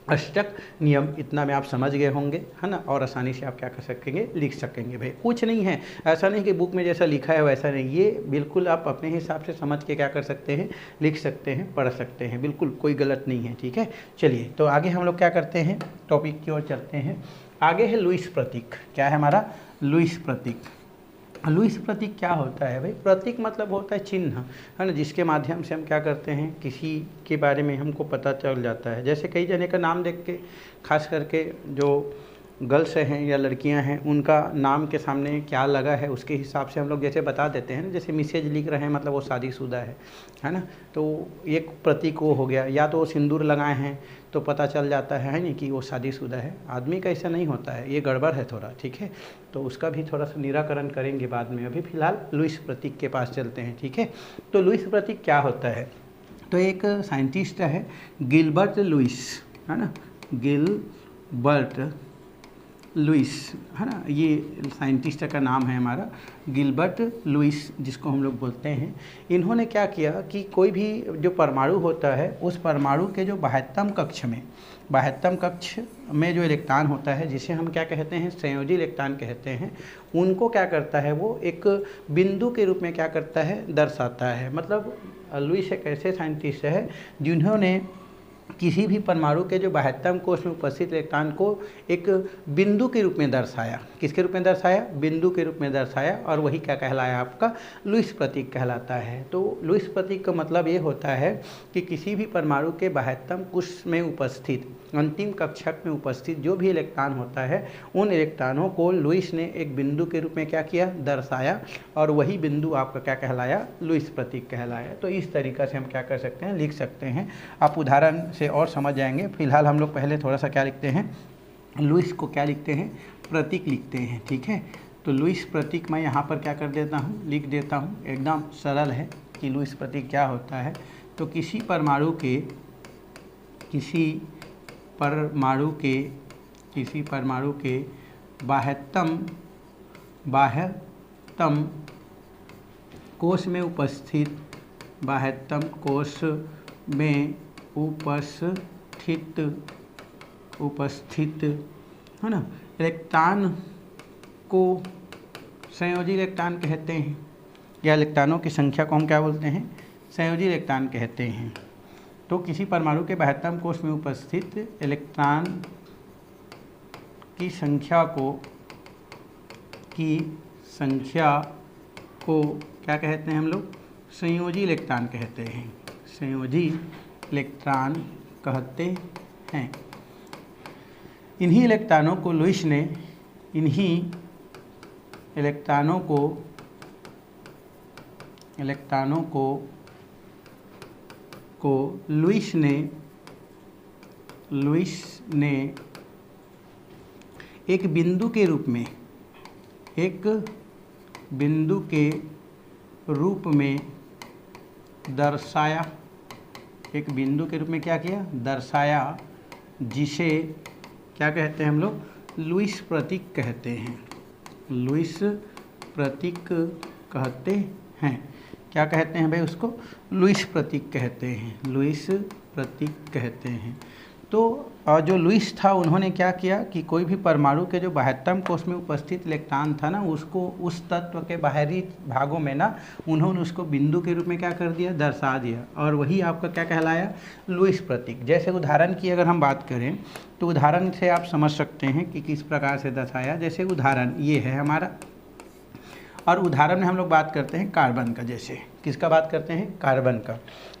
अष्टक नियम, इतना में आप समझ गए होंगे, है ना, और आसानी से आप क्या कर सकेंगे लिख सकेंगे भाई। कुछ नहीं है, ऐसा नहीं कि बुक में जैसा लिखा है वैसा नहीं, ये बिल्कुल आप अपने हिसाब से समझ के क्या कर सकते हैं लिख सकते हैं पढ़ सकते हैं, बिल्कुल कोई गलत नहीं है, ठीक है। चलिए तो आगे हम लोग क्या करते हैं टॉपिक की ओर चलते हैं। आगे है लुईस प्रतीक, क्या है हमारा लुईस प्रतीक। लुईस प्रतीक क्या होता है भाई, प्रतीक मतलब होता है चिन्ह, है ना, जिसके माध्यम से हम क्या करते हैं किसी के बारे में हमको पता चल जाता है। जैसे कई जने का नाम देख के, खास करके जो गर्ल्स हैं या लड़कियां हैं उनका नाम के सामने क्या लगा है उसके हिसाब से हम लोग जैसे बता देते हैं ना, जैसे मिसेज लिख रहे हैं मतलब वो शादीशुदा है ना, तो एक प्रतीक वो हो गया। या तो वो सिंदूर लगाए हैं तो पता चल जाता है नहीं कि वो शादीशुदा है। आदमी का ऐसा नहीं होता है, ये गड़बड़ है थोड़ा, ठीक है, तो उसका भी थोड़ा सा निराकरण करेंगे बाद में। अभी फ़िलहाल लुईस प्रतीक के पास चलते हैं, ठीक है। तो लुईस प्रतीक क्या होता है, तो एक साइंटिस्ट है गिलबर्ट लुईस, है ना, गिलबर्ट लुईस, है ना, ये साइंटिस्ट का नाम है हमारा गिलबर्ट लुईस जिसको हम लोग बोलते हैं। इन्होंने क्या किया कि कोई भी जो परमाणु होता है उस परमाणु के जो बाह्यतम कक्ष में जो इलेक्ट्रॉन होता है जिसे हम क्या कहते हैं संयोजी इलेक्ट्रॉन कहते हैं, उनको क्या करता है वो एक बिंदु के रूप में क्या करता है दर्शाता है। मतलब लुईस एक ऐसे साइंटिस्ट है जिन्होंने किसी भी परमाणु के जो बाह्यतम कोश में उपस्थित इलेक्ट्रॉन को एक बिंदु के रूप में दर्शाया। किसके रूप में दर्शाया, बिंदु के रूप में दर्शाया, और वही क्या कहलाया आपका लुईस प्रतीक कहलाता है। तो लुईस प्रतीक का मतलब ये होता है कि किसी भी परमाणु के बाह्यतम कोश में उपस्थित अंतिम कक्षक में उपस्थित जो भी इलेक्ट्रॉन होता है उन इलेक्ट्रॉनों को लुईस ने एक बिंदु के रूप में क्या किया दर्शाया, और वही बिंदु आपका क्या कहलाया लुईस प्रतीक कहलाया। तो इस तरीक़े से हम क्या कर सकते हैं लिख सकते हैं, आप उदाहरण से और समझ जाएंगे। फिलहाल हम लोग पहले थोड़ा सा क्या लिखते हैं लुईस को क्या लिखते हैं प्रतीक लिखते हैं, ठीक है। तो लुईस प्रतीक मैं यहाँ पर क्या कर देता हूँ लिख देता हूँ, एकदम सरल है कि लुईस प्रतीक क्या होता है। तो किसी परमाणु के बाह्यतम कोश में उपस्थित है ना इलेक्ट्रॉन को संयोजी इलेक्ट्रॉन कहते हैं, या इलेक्ट्रॉनों की संख्या को हम क्या बोलते हैं संयोजी इलेक्ट्रॉन कहते हैं। तो किसी परमाणु के बाह्यतम कोश में उपस्थित इलेक्ट्रॉन की संख्या को क्या कहते हैं हम लोग संयोजी इलेक्ट्रॉन कहते हैं, संयोजी इलेक्ट्रॉन कहते हैं। इन्हीं इलेक्ट्रॉनों को लुईस ने एक बिंदु के रूप में दर्शाया, एक बिंदु के रूप में क्या किया दर्शाया, जिसे क्या कहते हैं हम लोग? लुईस प्रतीक कहते हैं। लुईस प्रतीक कहते हैं। क्या कहते हैं भाई उसको? लुईस प्रतीक कहते हैं। लुईस प्रतीक कहते हैं। तो जो लुईस था उन्होंने क्या किया कि कोई भी परमाणु के जो बाह्यतम कोश में उपस्थित इलेक्ट्रॉन था ना, उसको उस तत्व के बाहरी भागों में ना उन्होंने उसको बिंदु के रूप में क्या कर दिया? दर्शा दिया। और वही आपका क्या कहलाया? लुईस प्रतीक। जैसे उदाहरण की अगर हम बात करें तो उदाहरण से आप समझ सकते हैं कि किस प्रकार से दर्शाया। जैसे उदाहरण ये है हमारा, और उदाहरण में हम लोग बात करते हैं कार्बन का। जैसे किसका बात करते हैं? कार्बन का।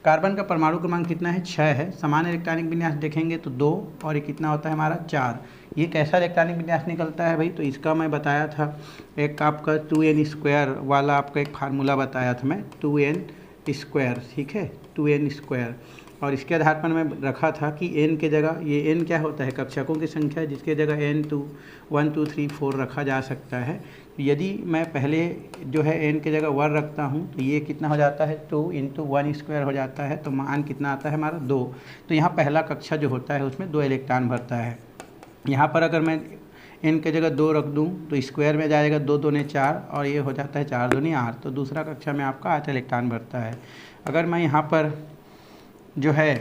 कार्बन का परमाणु क्रमांक कितना है? 6 है। सामान्य इलेक्ट्रॉनिक विन्यास देखेंगे तो 2, और ये कितना होता है हमारा? 4। ये कैसा इलेक्ट्रॉनिक विन्यास निकलता है भाई? तो इसका मैं बताया था, एक आपका 2n² वाला आपका एक फार्मूला बताया था मैं, 2n², ठीक है, 2n²। और इसके आधार पर मैं रखा था कि n के जगह, ये n क्या होता है? कक्षकों की संख्या, जिसके जगह n 1 2 3 4 रखा जा सकता है। यदि मैं पहले जो है n के जगह 1 रखता हूँ तो ये कितना हो जाता है? 2 × 1² हो जाता है। तो मान कितना आता है हमारा? 2। तो यहाँ पहला कक्षा जो होता है उसमें 2 इलेक्ट्रॉन भरता है। यहाँ पर अगर मैं n के जगह 2 रख दूँ तो स्क्वायर में जाएगा, 2 2 4, और ये हो जाता है 4 2 8। तो दूसरा कक्षा में आपका 8 इलेक्ट्रॉन भरता है। अगर मैं यहाँ पर जो है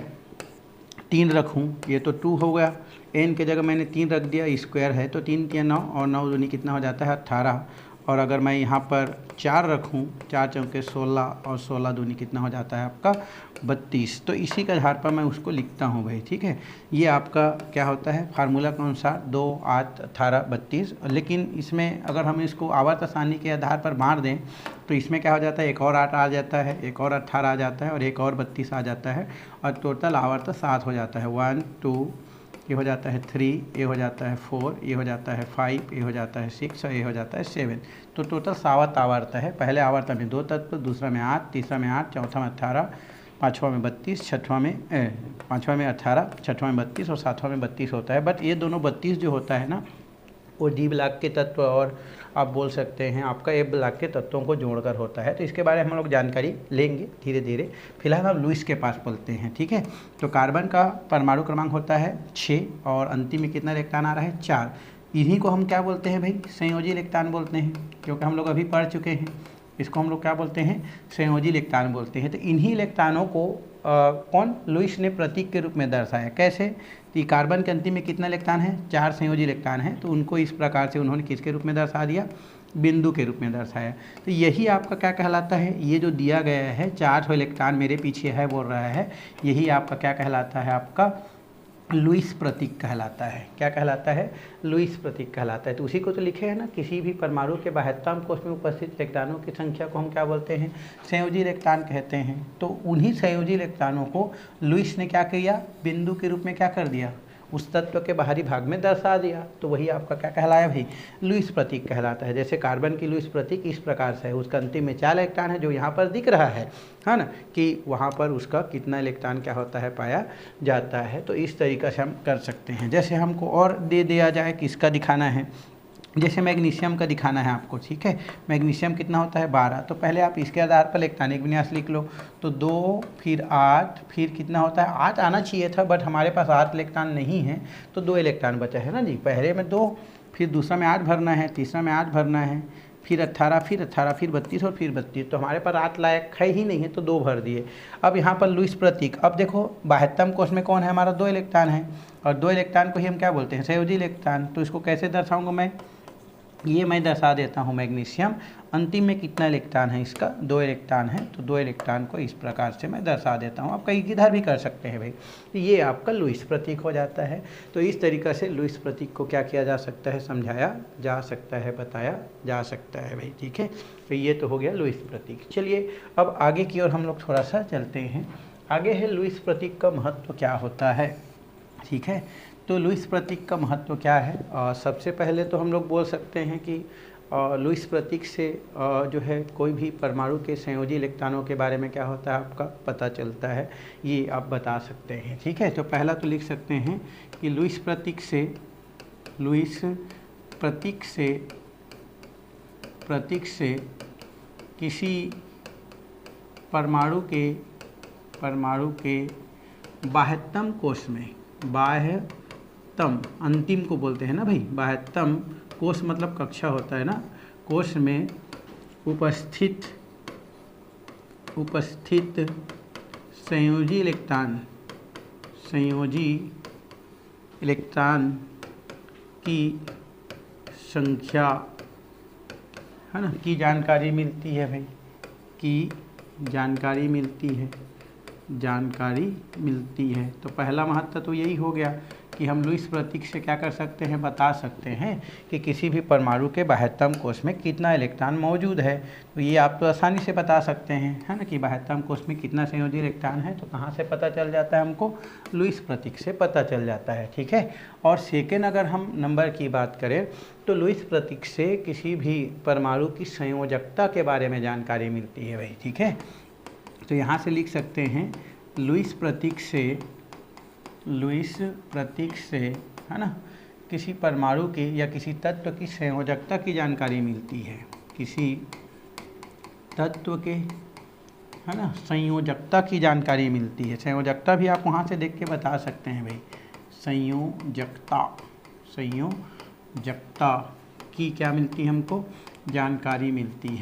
3 रखूँ, ये तो 2 हो गया, n के जगह मैंने 3 रख दिया, स्क्वायर है तो 3 3 9, और 9 दूनी कितना हो जाता है? 18। और अगर मैं यहाँ पर 4 रखूँ, 4 चौके 16, और 16 दूनी कितना हो जाता है आपका? 32। तो इसी के आधार पर मैं उसको लिखता हूँ भाई, ठीक है। ये आपका क्या होता है? फार्मूला के अनुसार 2 8 18 32। लेकिन इसमें अगर हम इसको आवर्त सारणी के आधार पर बांट दें तो इसमें क्या हो जाता है? एक और 8 आ जाता है, एक और 18 आ जाता है, और एक और 32 आ जाता है, और टोटल आवर्त 7 हो जाता है। 1 2, ये हो जाता है 3, ये हो जाता है 4, ये हो जाता है 5, ये हो जाता है 6, और ये हो जाता है 7। तो टोटल 7 आवर्त है। पहले आवर्त में 2 तत्व, दूसरा में 8, तीसरा में 8, चौथा में 18, पाँचवा में 32, छठवां में 18, छठवां में 32, और सातवां में 32 होता है। बट ये दोनों 32 जो होता है ना, वो डी ब्लॉक के तत्व और आप बोल सकते हैं आपका ए ब्लॉक के तत्वों को जोड़कर होता है। तो इसके बारे में हम लोग जानकारी लेंगे धीरे धीरे। फिलहाल हम लुईस के पास बोलते हैं, ठीक है। तो कार्बन का परमाणु क्रमांक होता है 6, और अंतिम में कितना इलेक्ट्रॉन आ रहा है? 4। इन्हीं को हम क्या बोलते हैं भाई? संयोजी इलेक्ट्रॉन बोलते हैं, क्योंकि हम लोग अभी पढ़ चुके हैं। इसको हम लोग क्या बोलते हैं? संयोजी इलेक्ट्रॉन बोलते हैं। तो इन्हीं इलेक्ट्रॉनों को कौन? लुईस ने प्रतीक के रूप में दर्शाया। कैसे? कि कार्बन के अंतिम में कितना इलेक्ट्रॉन है? 4 संयोजी इलेक्ट्रॉन है। तो उनको इस प्रकार से उन्होंने किसके रूप में दर्शा दिया? बिंदु के रूप में दर्शाया। तो यही आपका क्या कहलाता है? ये जो दिया गया है 4 इलेक्ट्रॉन मेरे पीछे है बोल रहा है, यही आपका क्या कहलाता है? आपका लुईस प्रतीक कहलाता है। क्या कहलाता है? लुईस प्रतीक कहलाता है। तो उसी को तो लिखे है ना, किसी भी परमाणु के बाह्यतम कोश में उपस्थित इलेक्ट्रॉनों की संख्या को हम क्या बोलते हैं? संयोजी इलेक्ट्रॉन कहते हैं। तो उन्हीं संयोजी इलेक्ट्रॉनों को लुईस ने क्या किया? बिंदु के रूप में क्या कर दिया? उस तत्व के बाहरी भाग में दर्शा दिया। तो वही आपका क्या कहलाया भाई? लुईस प्रतीक कहलाता है। जैसे कार्बन की लुईस प्रतीक इस प्रकार से है, उसका अंतिम में 4 इलेक्ट्रॉन है जो यहाँ पर दिख रहा है ना, कि वहाँ पर उसका कितना इलेक्ट्रॉन क्या होता है? पाया जाता है। तो इस तरीक़े से हम कर सकते हैं। जैसे हमको और दे दिया जाए कि इसका दिखाना है, जैसे मैग्नीशियम का दिखाना है आपको, ठीक है। मैग्नीशियम कितना होता है? 12। तो पहले आप इसके आधार पर इलेक्ट्रॉनिक विन्यास लिख लो। तो 2 फिर 8, फिर कितना होता है? 8 आना चाहिए था, बट हमारे पास 8 इलेक्ट्रॉन नहीं है, तो 2 इलेक्ट्रॉन बचा है ना जी। पहले में 2, फिर दूसरा में 8 भरना है, तीसरा में 8 भरना है, फिर 18, फिर 18, फिर 32, और फिर 32। तो हमारे पास 8 लायक है ही नहीं है, तो 2 भर दिए। अब यहाँ पर लुईस प्रतीक, अब देखो बाह्यतम कोश में कौन है? हमारा 2 इलेक्ट्रॉन है, और 2 इलेक्ट्रॉन को ही हम क्या बोलते हैं? संयोजी इलेक्ट्रॉन। तो इसको कैसे दर्शाऊंगा मैं? ये मैं दर्शा देता हूँ मैग्नीशियम। अंतिम में कितना इलेक्ट्रॉन है इसका? 2 इलेक्ट्रॉन है। तो 2 इलेक्ट्रॉन को इस प्रकार से मैं दर्शा देता हूँ। आप कहीं किधर भी कर सकते हैं भाई। तो ये आपका लुईस प्रतीक हो जाता है। तो इस तरीक़े से लुईस प्रतीक को क्या किया जा सकता है? समझाया जा सकता है, बताया जा सकता है भाई, ठीक है। तो ये तो हो गया लुईस प्रतीक। चलिए अब आगे की ओर हम लोग थोड़ा सा चलते हैं। आगे है लुईस प्रतीक का महत्व क्या होता है, ठीक है। तो लुईस प्रतीक का महत्व क्या है? सबसे पहले तो हम लोग बोल सकते हैं कि लुईस प्रतीक से जो है कोई भी परमाणु के संयोजी इलेक्ट्रॉनों के बारे में क्या होता है? आपका पता चलता है, ये आप बता सकते हैं, ठीक है। तो पहला तो लिख सकते हैं कि लुईस प्रतीक से किसी परमाणु के बाह्यतम कोश में बाह्यतम, अंतिम को बोलते हैं ना भाई, बाह्यतम कोश मतलब कक्षा होता है ना, कोश में उपस्थित संयोजी इलेक्ट्रॉन की संख्या है ना, की जानकारी मिलती है भाई, की जानकारी मिलती है। तो पहला महत्व तो यही हो गया कि हम लुईस प्रतीक से क्या कर सकते हैं, बता सकते हैं कि किसी भी परमाणु के बाह्यतम कोश में कितना इलेक्ट्रॉन मौजूद है। तो ये आप तो आसानी से बता सकते हैं, है ना, कि बाह्यतम कोश में कितना संयोजी इलेक्ट्रॉन है। तो कहाँ से पता चल जाता है हमको, लुईस प्रतीक से पता चल जाता है, ठीक है। और सेकेंड अगर हम नंबर की बात करें तो लुईस प्रतीक से किसी भी परमाणु की संयोजकता के बारे में जानकारी मिलती है भाई, ठीक है। तो यहाँ से लिख सकते हैं लुईस प्रतीक से है ना, किसी परमाणु की या किसी तत्व की संयोजकता की जानकारी मिलती है, किसी तत्व के है ना संयोजकता की जानकारी मिलती है। संयोजकता भी आप वहाँ से देख के बता सकते हैं भाई, संयोजकता की क्या मिलती है हमको, जानकारी मिलती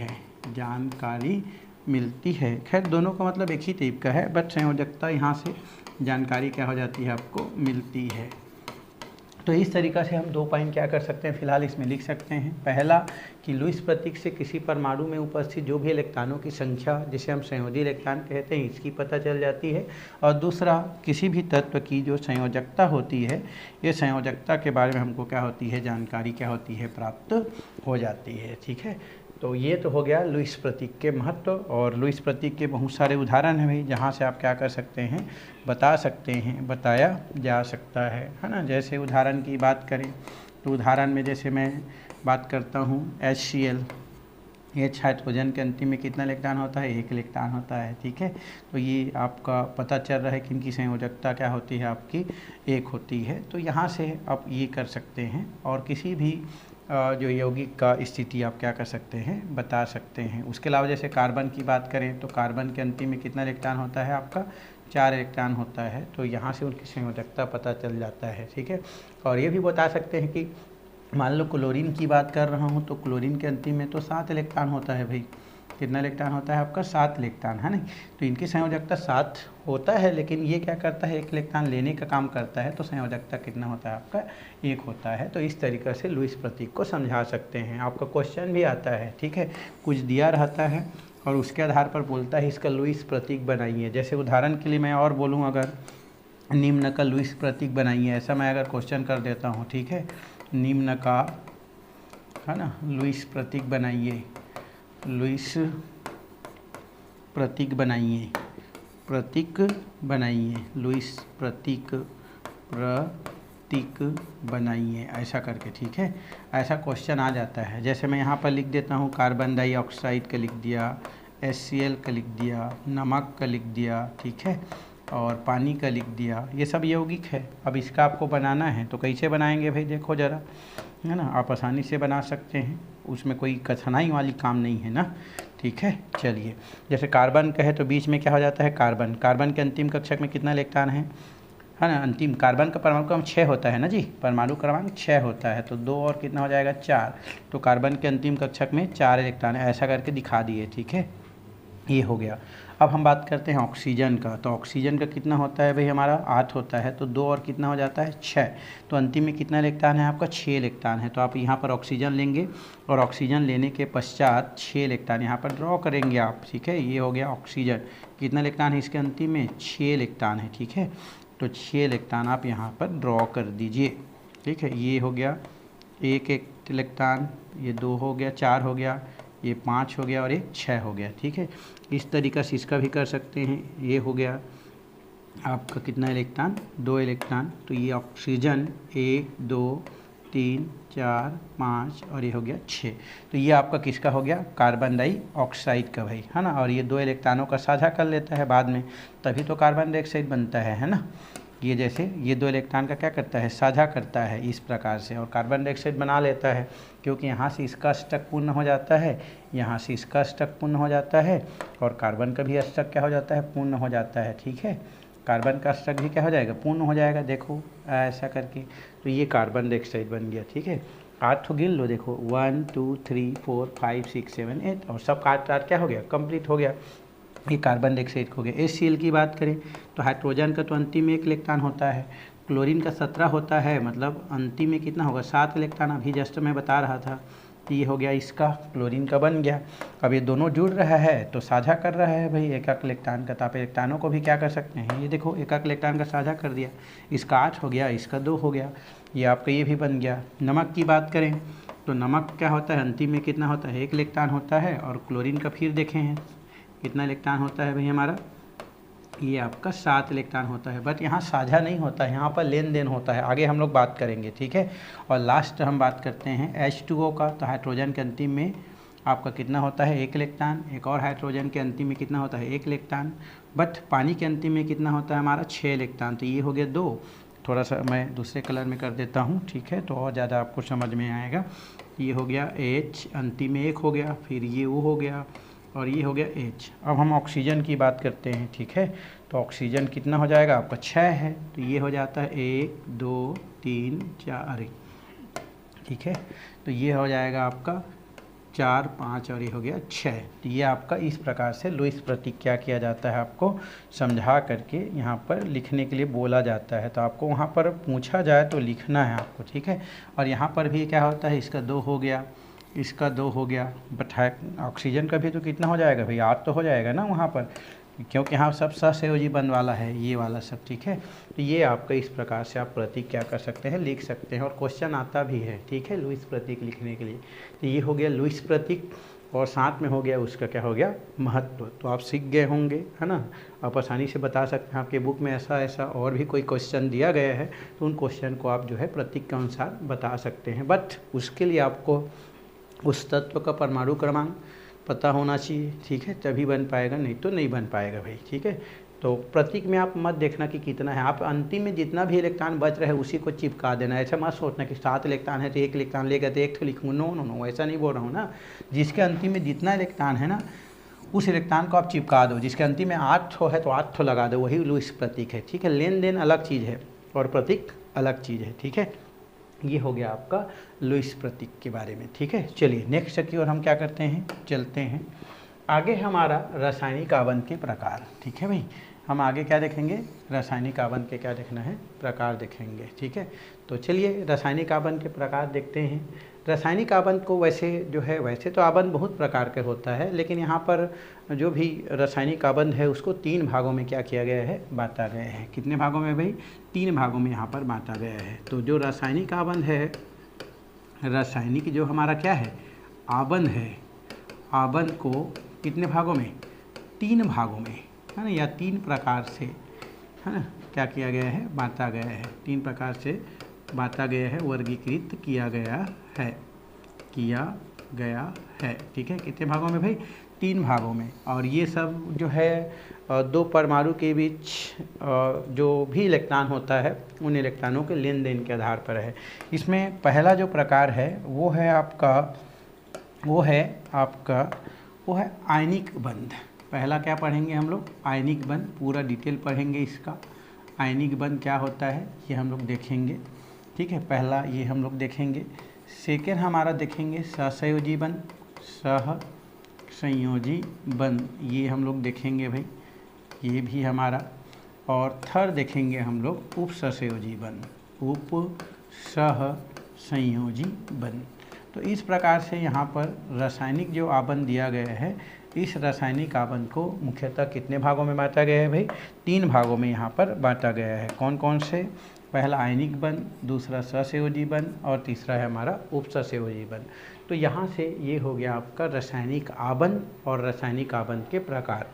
है। खैर दोनों का मतलब एक ही टाइप का है, बट संयोजकता यहाँ से जानकारी क्या हो जाती है, आपको मिलती है। तो इस तरीक़ा से हम 2 पॉइंट क्या कर सकते हैं, फिलहाल इसमें लिख सकते हैं। पहला कि लुईस प्रतीक से किसी परमाणु में उपस्थित जो भी इलेक्ट्रॉनों की संख्या, जिसे हम संयोजी इलेक्ट्रॉन कहते हैं, इसकी पता चल जाती है। और दूसरा, किसी भी तत्व की जो संयोजकता होती है, ये संयोजकता के बारे में हमको क्या होती है, जानकारी क्या होती है, प्राप्त हो जाती है, ठीक है। तो ये तो हो गया लुईस प्रतीक के महत्व। और लुईस प्रतीक के बहुत सारे उदाहरण हैं भाई, जहाँ से आप क्या कर सकते हैं, बता सकते हैं, बताया जा सकता है ना। जैसे उदाहरण की बात करें तो उदाहरण में जैसे मैं बात करता हूँ HCl, H हाइड्रोजन के अंतिम में कितना इलेक्ट्रॉन होता है, 1 इलेक्ट्रॉन होता है, ठीक है। तो ये आपका पता चल रहा है कि इनकी संयोजकता क्या होती है, आपकी 1 होती है। तो यहाँ से आप ये कर सकते हैं। और किसी भी जो यौगिक का स्थिति आप क्या कर सकते हैं, बता सकते हैं। उसके अलावा जैसे कार्बन की बात करें तो कार्बन के अंतिम में कितना इलेक्ट्रॉन होता है, आपका 4 इलेक्ट्रॉन होता है। तो यहाँ से उनकी संयोजकता पता चल जाता है, ठीक है। और ये भी बता सकते हैं कि मान लो क्लोरीन की बात कर रहा हूँ तो क्लोरीन के अंतिम में तो 7 इलेक्ट्रॉन होता है भाई, कितना इलेक्ट्रॉन होता है आपका, 7 इलेक्ट्रॉन, है ना। तो इनकी संयोजकता 7 होता है, लेकिन ये क्या करता है, 1 इलेक्ट्रॉन लेने का काम करता है। तो संयोजकता कितना होता है आपका, 1 होता है। तो इस तरीक़े से लुईस प्रतीक को समझा सकते हैं। आपका क्वेश्चन भी आता है, ठीक है, कुछ दिया रहता है और उसके आधार पर बोलता है इसका लुईस प्रतीक बनाइए। जैसे उदाहरण के लिए मैं और बोलूँ, अगर निम्न का लुईस प्रतीक बनाइए, ऐसा मैं अगर क्वेश्चन कर देता हूँ, ठीक है, निम्न का है ना लुईस प्रतीक बनाइए, लुईस प्रतीक बनाइए, लुईस प्रतीक बनाइए, ऐसा करके, ठीक है। ऐसा क्वेश्चन आ जाता है। जैसे मैं यहाँ पर लिख देता हूँ कार्बन डाइऑक्साइड का लिख दिया, HCl का लिख दिया, नमक का लिख दिया, ठीक है, और पानी का लिख दिया। ये सब यौगिक है। अब इसका आपको बनाना है तो कैसे बनाएंगे भाई, देखो ज़रा, है ना, आप आसानी से बना सकते हैं, उसमें कोई कठिनाई वाली काम नहीं है ना, ठीक है। चलिए, जैसे कार्बन का है तो बीच में क्या हो जाता है, कार्बन के अंतिम कक्षक में कितना इलेक्ट्रॉन है ना, अंतिम कार्बन का परमाणु क्रमांक 6 होता है ना जी, परमाणु क्रमांक 6 होता है। तो 2 और कितना हो जाएगा, 4। तो कार्बन के अंतिम कक्षक में 4 इलेक्ट्रॉन है, ऐसा करके दिखा दिए, ठीक है, ये हो गया। अब हम बात करते हैं ऑक्सीजन का। तो ऑक्सीजन का कितना होता है भाई, हमारा 8 होता है। तो 2 और कितना हो जाता है, 6। तो अंतिम में कितना इलेक्ट्रॉन है आपका, 6 इलेक्ट्रॉन है। तो आप यहाँ पर ऑक्सीजन लेंगे और ऑक्सीजन लेने के पश्चात 6 इलेक्ट्रॉन यहाँ पर ड्रॉ करेंगे आप, ठीक है। ये हो गया ऑक्सीजन, कितना इलेक्ट्रॉन है इसके अंतिम में, 6 इलेक्ट्रॉन है, ठीक है। तो 6 इलेक्ट्रॉन आप यहाँ पर ड्रॉ कर दीजिए, ठीक है। ये हो गया 1 इलेक्ट्रॉन, ये 2 हो गया, 4 हो गया, ये 5 हो गया और एक 6 हो गया, ठीक है। इस तरीक़ा से इसका भी कर सकते हैं। ये हो गया आपका कितना इलेक्ट्रॉन, 2 इलेक्ट्रॉन। तो ये ऑक्सीजन 1 2 3 4 5 और ये हो गया 6। तो ये आपका किसका हो गया, कार्बन डाइऑक्साइड का भाई, है ना। और ये 2 इलेक्ट्रॉनों का साझा कर लेता है बाद में, तभी तो कार्बन डाइऑक्साइड बनता है ना। ये जैसे ये 2 इलेक्ट्रॉन का क्या करता है, साझा करता है इस प्रकार से, और कार्बन डाइऑक्साइड बना लेता है, क्योंकि यहाँ से इसका अष्टक पूर्ण हो जाता है, यहाँ से इसका अष्टक पूर्ण हो जाता है, और कार्बन का भी अष्टक क्या हो जाता है, पूर्ण हो जाता है, ठीक है। कार्बन का अष्टक भी क्या हो जाएगा, पूर्ण हो जाएगा। देखो ऐसा करके, तो ये कार्बन डाइऑक्साइड बन गया। ठीक है, 8 गिन लो, देखो 1 2 3 4 5 6 7 8 और सब काट क्या हो गया, कंप्लीट हो गया। ये कार्बन डाइऑक्साइड हो गया। HCl की बात करें तो हाइड्रोजन का तो अंतिम में 1 इलेक्ट्रॉन होता है, क्लोरीन का 17 होता है, मतलब अंतिम में कितना होगा, 7 इलेक्ट्रॉन। अभी जस्ट मैं बता रहा था, ये हो गया इसका, क्लोरीन का बन गया। अब ये दोनों जुड़ रहा है तो साझा कर रहा है भाई एक इलेक्ट्रॉन का। तो आप इलेक्ट्रॉनों को भी क्या कर सकते हैं, ये देखो एक इलेक्ट्रॉन का साझा कर दिया, इसका 8 हो गया, इसका 2 हो गया, ये आपका ये भी बन गया। नमक की बात करें तो नमक क्या होता है, अंतिम में कितना होता है, 1 इलेक्ट्रॉन होता है। और क्लोरीन का फिर देखें हैं कितना इलेक्ट्रॉन होता है भाई हमारा, ये आपका 7 इलेक्ट्रॉन होता है। बट यहाँ साझा नहीं होता है, यहाँ पर लेन देन होता है, आगे हम लोग बात करेंगे। ठीक है, और लास्ट हम बात करते हैं H2O का। तो हाइड्रोजन के अंतिम में आपका कितना होता है, 1 इलेक्ट्रॉन। एक और हाइड्रोजन के अंतिम में कितना होता है, 1 इलेक्ट्रॉन। बट पानी के अंतिम में कितना होता है हमारा, 6 इलेक्ट्रॉन। तो ये हो गया 2। थोड़ा सा मैं दूसरे कलर में कर देता हूँ, ठीक है, तो और ज़्यादा आपको समझ में आएगा। ये हो गया H, अंतिम में 1 हो गया, फिर ये O हो गया और ये हो गया H। अब हम ऑक्सीजन की बात करते हैं। ठीक है, तो ऑक्सीजन कितना हो जाएगा आपका, 6 है, तो ये हो जाता है 1 2 3 4। ठीक है, तो ये हो जाएगा आपका 4 5 और ये हो गया 6। तो ये आपका इस प्रकार से लुईस प्रतीक क्या किया जाता है, आपको समझा करके यहाँ पर लिखने के लिए बोला जाता है। तो आपको वहाँ पर पूछा जाए तो लिखना है आपको। ठीक है, और यहाँ पर भी क्या होता है, इसका 2 हो गया, इसका 2 हो गया। बट ऑक्सीजन का भी तो कितना हो जाएगा भाई, 8 तो हो जाएगा ना वहाँ पर, क्योंकि यहाँ सब सहसंयोजी बन वाला है, ये वाला सब। ठीक है, तो ये आपका इस प्रकार से आप प्रतीक क्या कर सकते हैं, लिख सकते हैं, और क्वेश्चन आता भी है। ठीक है, लुईस प्रतीक लिखने के लिए। तो ये हो गया लुईस प्रतीक, और साथ में हो गया उसका क्या हो गया, महत्व। तो आप सीख गए होंगे, है ना। आप आसानी से बता सकते हैं, आपके बुक में ऐसा ऐसा और भी कोई क्वेश्चन दिया गया है तो उन क्वेश्चन को आप जो है प्रतीक के अनुसार बता सकते हैं। बट उसके लिए आपको उस तत्व का परमाणु क्रमांक पता होना चाहिए। ठीक है, तभी बन पाएगा, नहीं तो नहीं बन पाएगा भाई। ठीक है, तो प्रतीक में आप मत देखना कि कितना है, आप अंतिम में जितना भी इलेक्ट्रॉन बच रहे उसी को चिपका देना। ऐसा मत सोचना कि 7 इलेक्ट्रॉन है तो 1 इलेक्ट्रॉन लेकर तो 1 तो लिखूँ, नो नो नो, ऐसा नहीं बोल रहा हूँ ना। जिसके अंतिम में जितना इलेक्ट्रॉन है ना, उस इलेक्ट्रॉन को आप चिपका दो। जिसके अंतिम में 8 है तो 8 लगा दो, वही लुईस प्रतीक है। ठीक है, लेन देन अलग चीज़ है और प्रतीक अलग चीज़ है। ठीक है, ये हो गया आपका लुईस प्रतीक के बारे में। ठीक है, चलिए नेक्स्ट की ओर हम क्या करते हैं, चलते हैं आगे। हमारा रासायनिक आबंध के प्रकार। ठीक है भाई, हम आगे क्या देखेंगे, रासायनिक आबंध के क्या देखना है, प्रकार देखेंगे। ठीक है, तो चलिए रासायनिक आबंध के प्रकार देखते हैं। रासायनिक आबंध को वैसे जो है, वैसे तो आबंध बहुत प्रकार के होता है, लेकिन यहाँ पर जो भी रासायनिक आबंध है उसको 3 भागों में क्या किया गया है, बांटा गया है। कितने भागों में भाई, 3 भागों में यहाँ पर बांटा गया है। तो जो रासायनिक आबंध है, रासायनिक जो हमारा क्या है, आबंध है, आबंध को कितने भागों में, 3 भागों में, है ना, या 3 प्रकार से, है ना, क्या किया गया है, बांटा गया है। 3 प्रकार से बांटा गया है, वर्गीकृत किया गया है, किया गया है। ठीक है, कितने भागों में भाई, 3 भागों में। और ये सब जो है 2 परमाणु के बीच जो भी इलेक्ट्रॉन होता है उन इलेक्ट्रॉनों के लेन देन के आधार पर है। इसमें पहला जो प्रकार है वो है आयनिक बंध। पहला क्या पढ़ेंगे हम लोग, आयनिक बंध, पूरा डिटेल पढ़ेंगे इसका। आयनिक बंध क्या होता है ये हम लोग देखेंगे। ठीक है, पहला ये हम लोग देखेंगे। सेकेंड हमारा देखेंगे सहसंयोजी बंध, सहसंयोजी बंध, ये हम लोग देखेंगे भाई, ये भी हमारा। और थर्ड देखेंगे हम लोग उपसहसंयोजी बंध, उपसहसंयोजी बंध। तो इस प्रकार से यहाँ पर रासायनिक जो आबंध दिया गया है, इस रासायनिक आबंध को मुख्यतः कितने भागों में बांटा गया है भाई, 3 भागों में यहाँ पर बांटा गया है। कौन कौन से, पहला आयनिक बंध, दूसरा सहसंयोजी बंध और तीसरा है हमारा उपसहसंयोजी बंध। तो यहाँ से ये हो गया आपका रासायनिक आबंध और रासायनिक आबंध के प्रकार।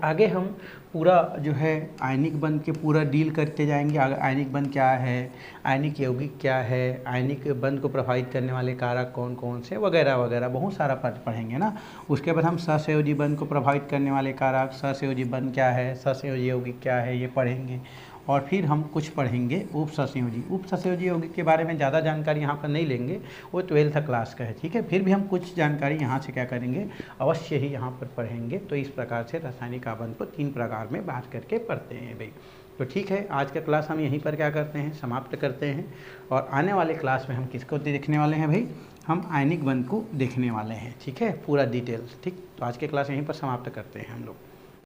आगे हम पूरा जो है आयनिक बंध के पूरा डील करते जाएंगे। आयनिक बंध क्या है, आयनिक यौगिक क्या है, आयनिक बंध को प्रभावित करने वाले कारक कौन कौन से, वगैरह वगैरह बहुत सारा पढ़ेंगे ना। उसके बाद हम सहसंयोजी बंध को प्रभावित करने वाले कारक, सहसंयोजी बंध क्या है, सहसंयोजी यौगिक क्या है, ये पढ़ेंगे। और फिर हम कुछ पढ़ेंगे उपसंयोजी। उपसंयोजी के बारे में ज़्यादा जानकारी यहाँ पर नहीं लेंगे, वो 12th क्लास का है, ठीक है। फिर भी हम कुछ जानकारी यहाँ से क्या करेंगे, अवश्य ही यहाँ पर पढ़ेंगे। तो इस प्रकार से रासायनिक आबंध को 3 प्रकार में बांट करके पढ़ते हैं भाई। तो ठीक है, आज का क्लास हम यहीं पर क्या करते हैं, समाप्त करते हैं। और आने वाले क्लास में हम किसको देखने वाले हैं भाई, हम आयनिक बंध को देखने वाले हैं, ठीक है, पूरा डिटेल्स, ठीक। तो आज के क्लास यहीं पर समाप्त करते हैं हम लोग।